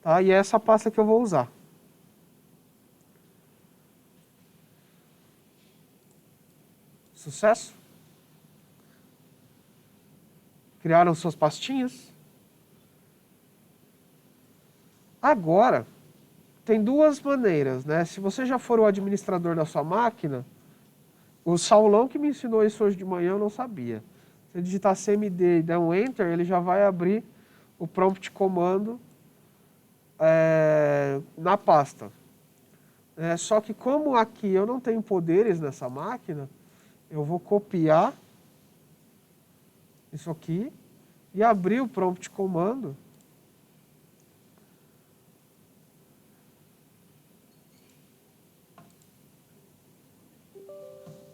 Tá? E é essa pasta que eu vou usar. Sucesso? Criaram suas pastinhas? Agora, tem duas maneiras, né? Se você já for o administrador da sua máquina, o Saulão que me ensinou isso hoje de manhã, eu não sabia. Se eu digitar cmd e der um Enter, ele já vai abrir o prompt comando na pasta. Só que como aqui eu não tenho poderes nessa máquina, eu vou copiar isso aqui e abrir o prompt comando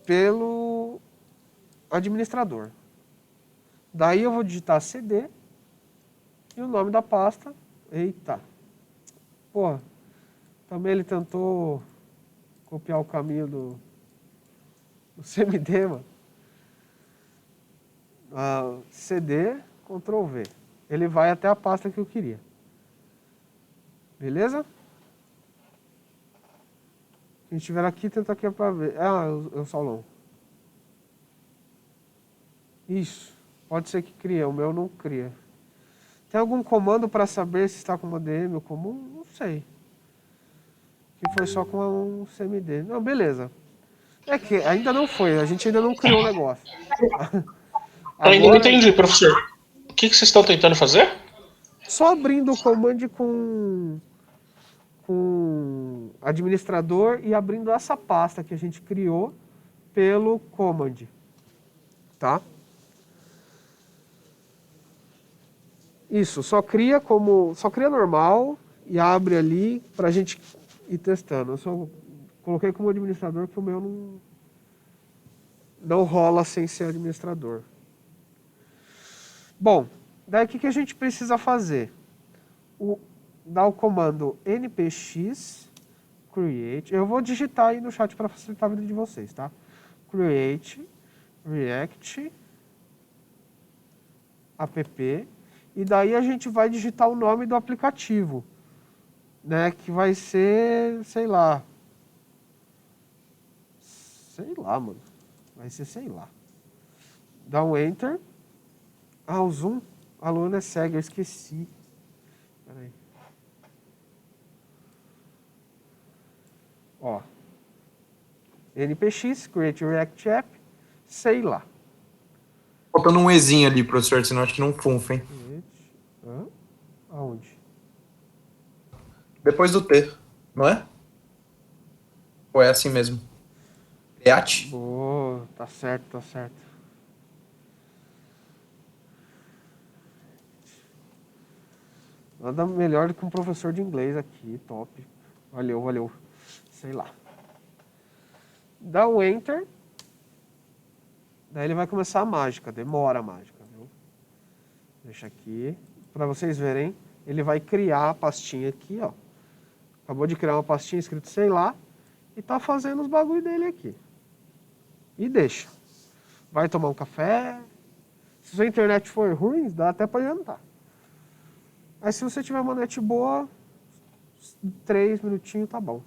pelo administrador. Daí eu vou digitar cd e o nome da pasta. Eita. Porra. Também ele tentou copiar o caminho do cmd, mano. CD, Ctrl V. Ele vai até a pasta que eu queria. Beleza? Quem estiver aqui, tenta aqui para ver. É o Saulão. Isso. Pode ser que crie, o meu não cria. Tem algum comando para saber se está com uma DM ou comum? Não sei. Que foi só com um CMD. Não, beleza. É que ainda não foi, a gente ainda não criou o negócio. Eu ainda não entendi, professor. O que vocês estão tentando fazer? Só abrindo o command com administrador e abrindo essa pasta que a gente criou pelo command. Tá? Isso, só cria normal e abre ali pra gente ir testando. Eu só coloquei como administrador que o meu não rola sem ser administrador. Bom, daí o que a gente precisa fazer? Dar o comando npx create. Eu vou digitar aí no chat para facilitar a vida de vocês, tá? Create react app. E daí a gente vai digitar o nome do aplicativo, né? Que vai ser, sei lá, mano. Vai ser, sei lá. Dá um Enter. O zoom. A Luana é cega, eu esqueci. Peraí. Ó. npx, create react app, sei lá. Faltando um Ezinho ali, professor, senão acho que não funfa, hein? Aonde? Depois do T, não é? Ou é assim mesmo? React? Boa, tá certo, tá certo. Nada melhor do que um professor de inglês aqui, top. Valeu. Sei lá. Dá um Enter. Daí ele vai começar a mágica, demora a mágica, viu? Deixa aqui, para vocês verem. Ele vai criar a pastinha aqui, ó. Acabou de criar uma pastinha escrito sei lá e tá fazendo os bagulho dele aqui. E deixa. Vai tomar um café. Se sua internet for ruim, dá até para jantar. Aí se você tiver uma net boa, 3 minutinhos tá bom.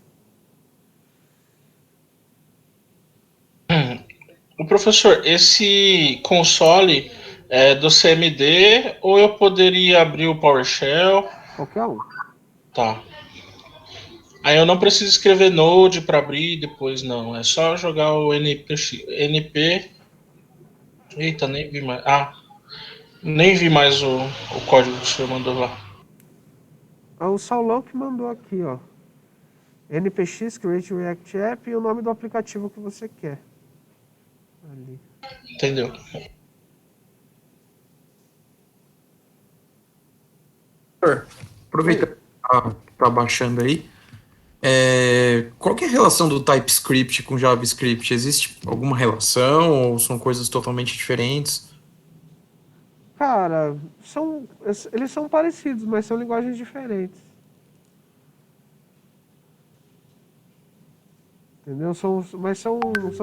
O professor, esse console é do CMD ou eu poderia abrir o PowerShell? Qualquer um. Tá. Aí eu não preciso escrever Node para abrir depois, não. É só jogar o np. Eita, nem vi mais. Nem vi mais o código que o senhor mandou lá. O Saulão que mandou aqui, ó. npx create react app e o nome do aplicativo que você quer. Ali. Entendeu? Aproveita que tá baixando aí. Qual que é a relação do TypeScript com JavaScript? Existe alguma relação ou são coisas totalmente diferentes? Cara, eles são parecidos, mas são linguagens diferentes. Entendeu? Mas são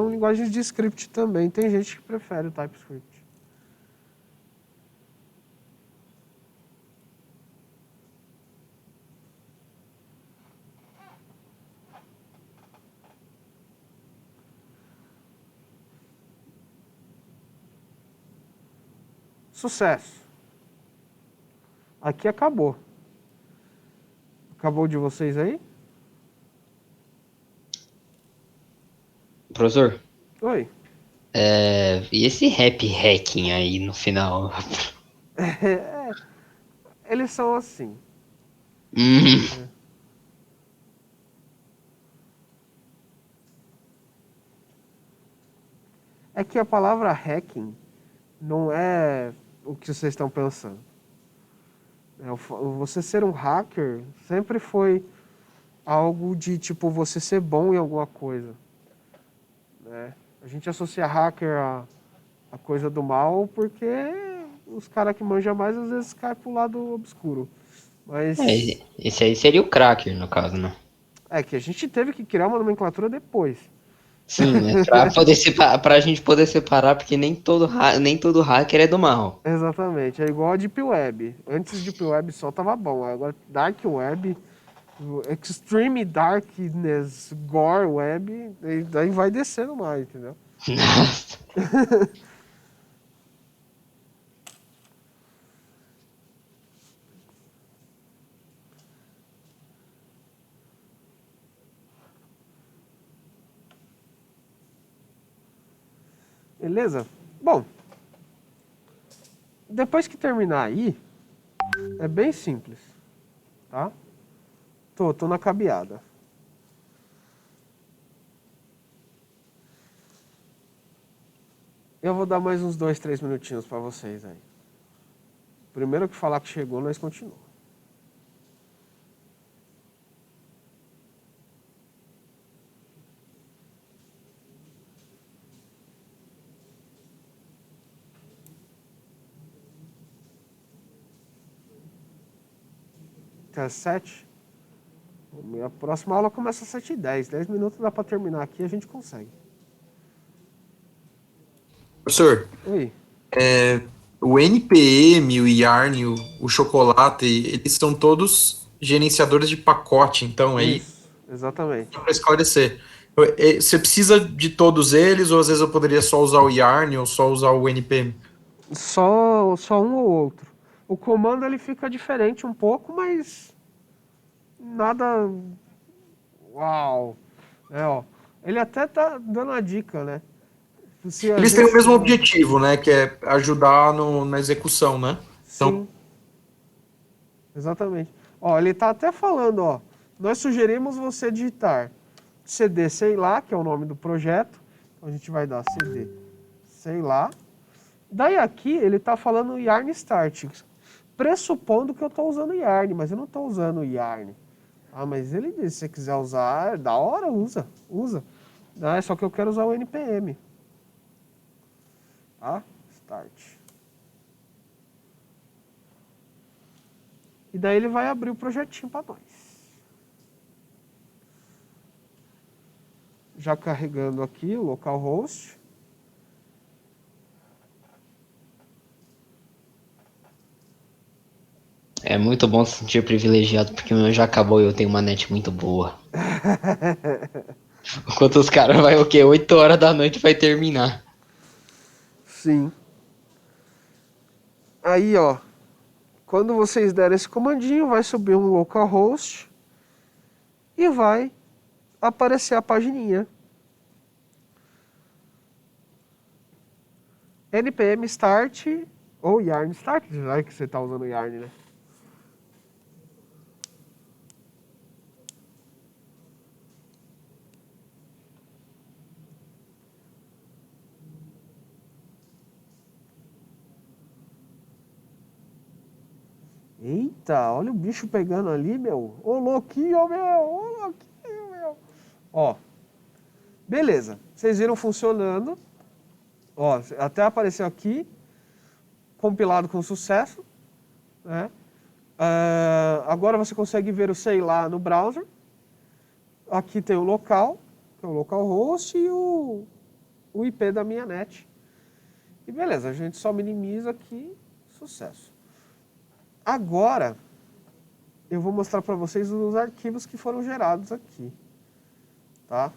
linguagens de script também. Tem gente que prefere o TypeScript. Sucesso. Aqui acabou. Acabou de vocês aí? Professor, Oi. e esse rap hacking aí no final? Eles são assim. Hum, É que a palavra hacking não é o que vocês estão pensando. Você ser um hacker sempre foi algo de tipo você ser bom em alguma coisa, né? A gente associa hacker a coisa do mal porque os caras que manjam mais às vezes caem pro lado obscuro. Mas esse aí seria o cracker, no caso, né? é que a gente teve que criar uma nomenclatura depois. Sim, né? Pra gente poder separar, porque nem todo hacker é do mal. Exatamente, é igual a Deep Web. Antes Deep Web só tava bom, agora Dark Web, Extreme Darkness, Gore Web, daí vai descendo mais, entendeu? Nossa. Beleza? Bom, depois que terminar aí, é bem simples, tá? Tô na cabeada. Eu vou dar mais uns 2, 3 minutinhos pra vocês aí. Primeiro que falar que chegou, nós continuamos. Até às 7. A próxima aula começa às 7h10. 10 minutos dá pra terminar aqui e a gente consegue. Professor, Oi. o NPM, o Yarn, o Chocolate, eles são todos gerenciadores de pacote, então, aí, Isso, exatamente. para esclarecer. Você precisa de todos eles, ou às vezes eu poderia só usar o Yarn ou só usar o NPM? Só um ou outro. O comando ele fica diferente um pouco, mas nada. Uau! Ó. Ele até tá dando a dica, né? Se a Eles têm o gente mesmo for... objetivo, né? Que é ajudar na execução, né? Então, Sim, exatamente. Ó, ele tá até falando, ó. Nós sugerimos você digitar CD sei lá, que é o nome do projeto. Então a gente vai dar CD sei lá. Daí aqui ele tá falando Yarn Start, pressupondo que eu tô usando Yarn, mas eu não tô usando Yarn. Ah, mas ele disse, se você quiser usar, da hora, usa. Ah, só que eu quero usar o NPM. Tá? Start. E daí ele vai abrir o projetinho para nós. Já carregando aqui o localhost. É muito bom se sentir privilegiado, porque o meu já acabou e eu tenho uma net muito boa. Enquanto os caras vai o quê? 8 horas da noite vai terminar. Sim. Aí, ó. Quando vocês derem esse comandinho, vai subir um localhost e vai aparecer a pagininha. npm start ou yarn start, já que você está usando yarn, né? Eita, olha o bicho pegando ali, meu. Ô, louquinho, meu. Ô, louquinho, meu. Ó, beleza. Vocês viram funcionando. Ó, até apareceu aqui. Compilado com sucesso. Né? Agora você consegue ver o sei lá no browser. Aqui tem o local. que é o localhost, e o IP da minha net. E beleza, a gente só minimiza aqui, sucesso. Agora, eu vou mostrar para vocês os arquivos que foram gerados aqui. Tá?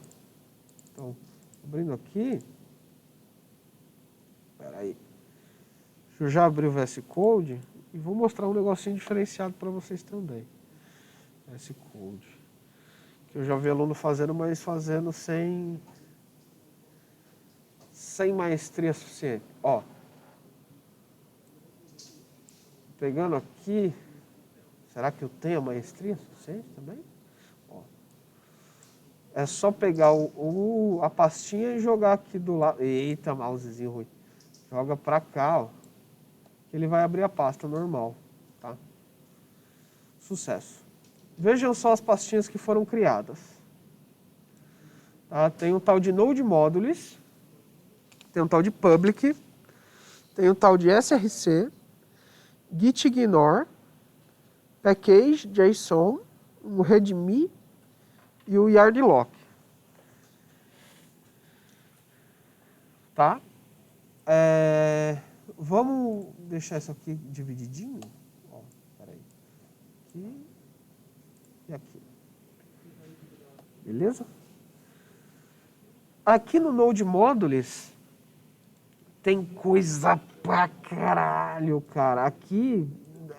Então, abrindo aqui. Espera aí. Deixa eu já abrir o VS Code e vou mostrar um negocinho diferenciado para vocês também. VS Code. Que eu já vi aluno fazendo, mas fazendo sem maestria suficiente. Ó. Pegando aqui. Será que eu tenho a maestria suficiente também? Ó. É só pegar a pastinha e jogar aqui do lado. Eita, mousezinho ruim. Joga pra cá, ó. Que ele vai abrir a pasta normal, tá? Sucesso. Vejam só as pastinhas que foram criadas. Tá? Tem um tal de Node Modules, tem um tal de Public, tem um tal de SRC, gitignore, package, JSON, um readme e o yardlock. Tá? Vamos deixar isso aqui divididinho? Ó, peraí. Aqui e aqui. Beleza? Aqui no Node Modules tem coisa pra caralho, cara. Aqui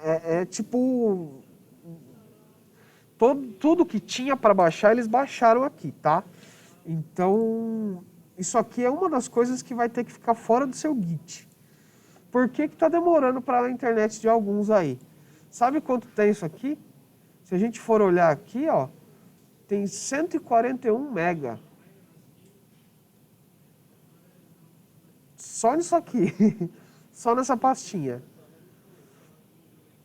é tipo... Tudo que tinha para baixar, eles baixaram aqui, tá? Então, isso aqui é uma das coisas que vai ter que ficar fora do seu Git. Por que está demorando para a internet de alguns aí? Sabe quanto tem isso aqui? Se a gente for olhar aqui, ó, tem 141 mega. Só nisso aqui. Só nessa pastinha.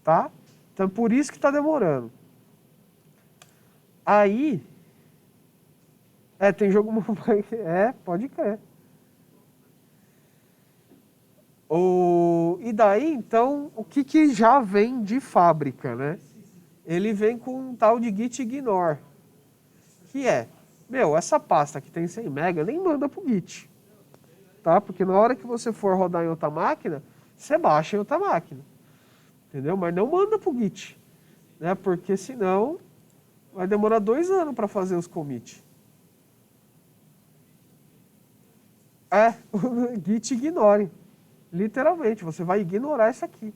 Tá? Então, por isso que está demorando. Aí... tem jogo... pode crer. E daí, então, o que já vem de fábrica, né? Ele vem com um tal de gitignore. Que essa pasta que tem 100 mega, nem manda pro Git. Tá? Porque na hora que você for rodar em outra máquina, você baixa em outra máquina. Entendeu? Mas não manda pro Git. Né? Porque senão vai demorar 2 anos para fazer os commits. O Git ignore. Literalmente, você vai ignorar isso aqui.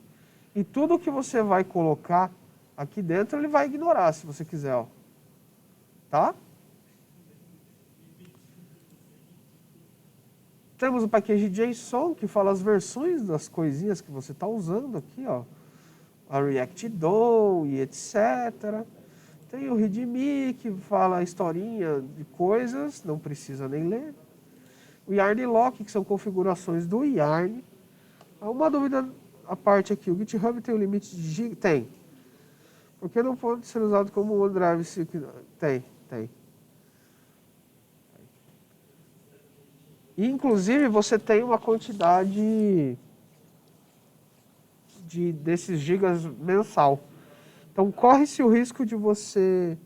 E tudo que você vai colocar aqui dentro, ele vai ignorar, se você quiser. Ó. Tá? Temos o package JSON, que fala as versões das coisinhas que você está usando aqui. Ó. A React DOM e etc. Tem o README, que fala a historinha de coisas, não precisa nem ler. O yardlock, que são configurações do yarn. Uma dúvida à parte aqui, o GitHub tem um limite de giga? Tem. Por que não pode ser usado como OneDrive? Tem. E, inclusive, você tem uma quantidade desses gigas mensal. Então, corre-se o risco de você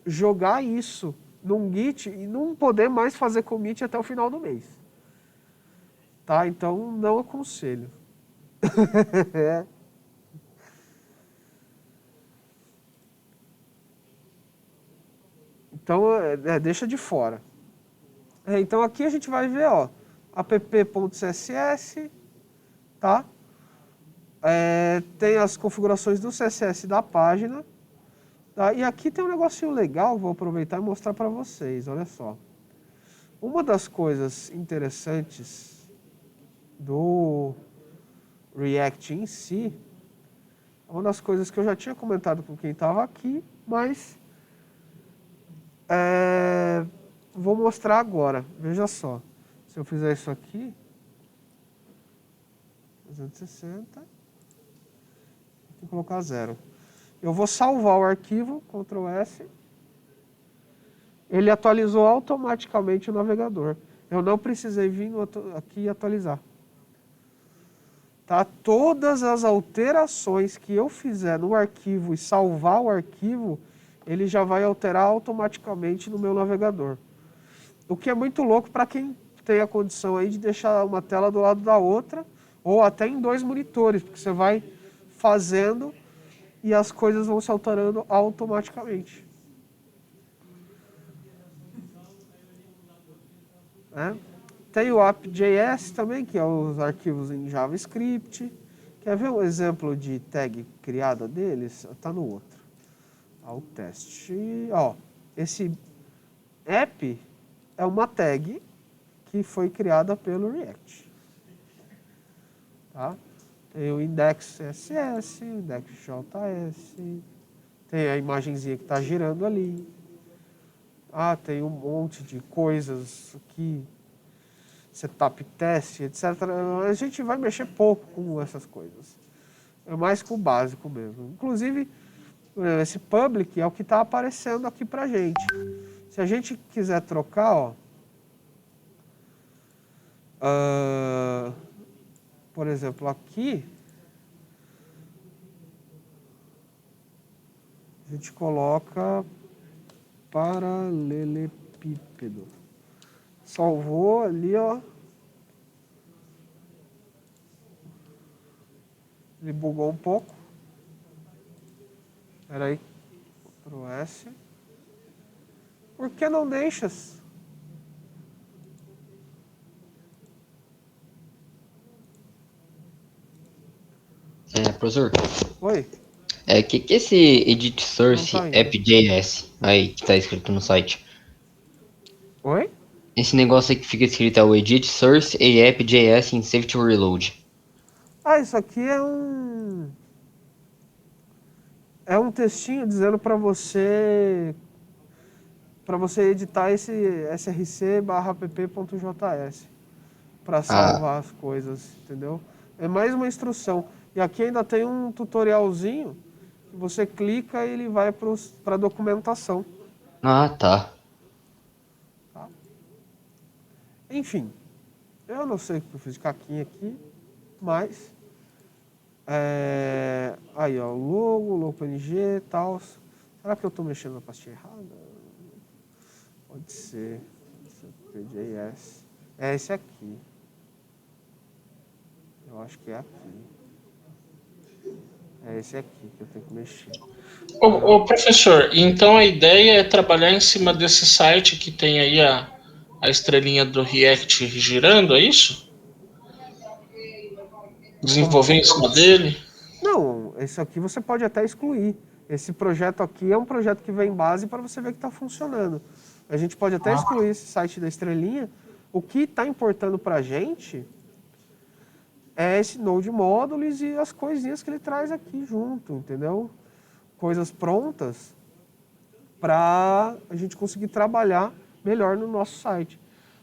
jogar isso num Git e não poder mais fazer commit até o final do mês. Tá? Então, não aconselho. Então, deixa de fora. Então, aqui a gente vai ver, ó, app.css, tá? Tem as configurações do CSS da página. Tá? E aqui tem um negocinho legal, vou aproveitar e mostrar para vocês, olha só. Uma das coisas interessantes do React em si, uma das coisas que eu já tinha comentado com quem estava aqui, mas vou mostrar agora. Veja só, se eu fizer isso aqui, 260, vou colocar 0. Eu vou salvar o arquivo, Ctrl S. Ele atualizou automaticamente o navegador. Eu não precisei vir aqui e atualizar. Tá? Todas as alterações que eu fizer no arquivo e salvar o arquivo, ele já vai alterar automaticamente no meu navegador. O que é muito louco para quem tem a condição aí de deixar uma tela do lado da outra, ou até em 2 monitores, porque você vai fazendo e as coisas vão se alterando automaticamente. Né? Tem o app.js também, que é os arquivos em JavaScript. Quer ver um exemplo de tag criada deles? Está no outro. O teste. Ó, esse app é uma tag que foi criada pelo React. Tá? Tem o index CSS, o index JS, tem a imagenzinha que está girando ali. Tem um monte de coisas aqui, setup teste, etc. A gente vai mexer pouco com essas coisas. É mais com o básico mesmo. Inclusive, esse public é o que está aparecendo aqui pra gente. Se a gente quiser trocar, ó, por exemplo, aqui, a gente coloca paralelepípedo. Salvou ali, ó. Ele bugou um pouco. Espera aí. Ctrl S. Por que não deixas? Professor, Oi? que esse Edit Source Não tá indo. app.js aí que tá escrito no site? Oi? Esse negócio aí que fica escrito é o Edit Source e app.js em Save to Reload. Isso aqui é um textinho dizendo para você editar esse src/app.js para salvar as coisas, entendeu? É mais uma instrução. E aqui ainda tem um tutorialzinho que você clica e ele vai para a documentação. Ah, tá. Enfim, eu não sei o que eu fiz de caquinha aqui, mas aí ó, o logo PNG e tal. Será que eu estou mexendo na pastinha errada? Pode ser. PJS. É esse aqui. Eu acho que é aqui. É esse aqui que eu tenho que mexer. Ô, professor, então a ideia é trabalhar em cima desse site que tem aí a estrelinha do React girando, é isso? Desenvolver em cima dele? Não, esse aqui você pode até excluir. Esse projeto aqui é um projeto que vem base para você ver que está funcionando. A gente pode até excluir esse site da estrelinha. O que está importando para a gente é esse Node Modules e as coisinhas que ele traz aqui junto, entendeu? Coisas prontas para a gente conseguir trabalhar melhor no nosso site.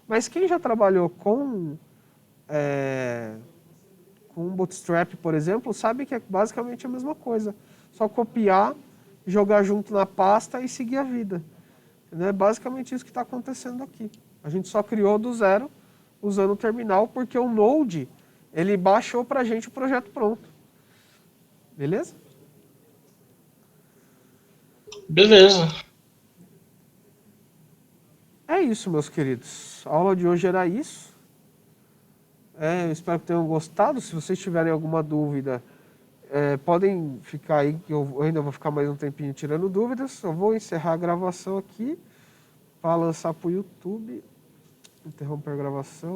Mas quem já trabalhou com Bootstrap, por exemplo, sabe que é basicamente a mesma coisa. Só copiar, jogar junto na pasta e seguir a vida. É basicamente isso que está acontecendo aqui. A gente só criou do zero usando o terminal porque o Node ele baixou para a gente o projeto pronto. Beleza? Beleza. É isso, meus queridos. A aula de hoje era isso. Eu espero que tenham gostado. Se vocês tiverem alguma dúvida, podem ficar aí, que eu ainda vou ficar mais um tempinho tirando dúvidas. Eu vou encerrar a gravação aqui para lançar para o YouTube. Interromper a gravação.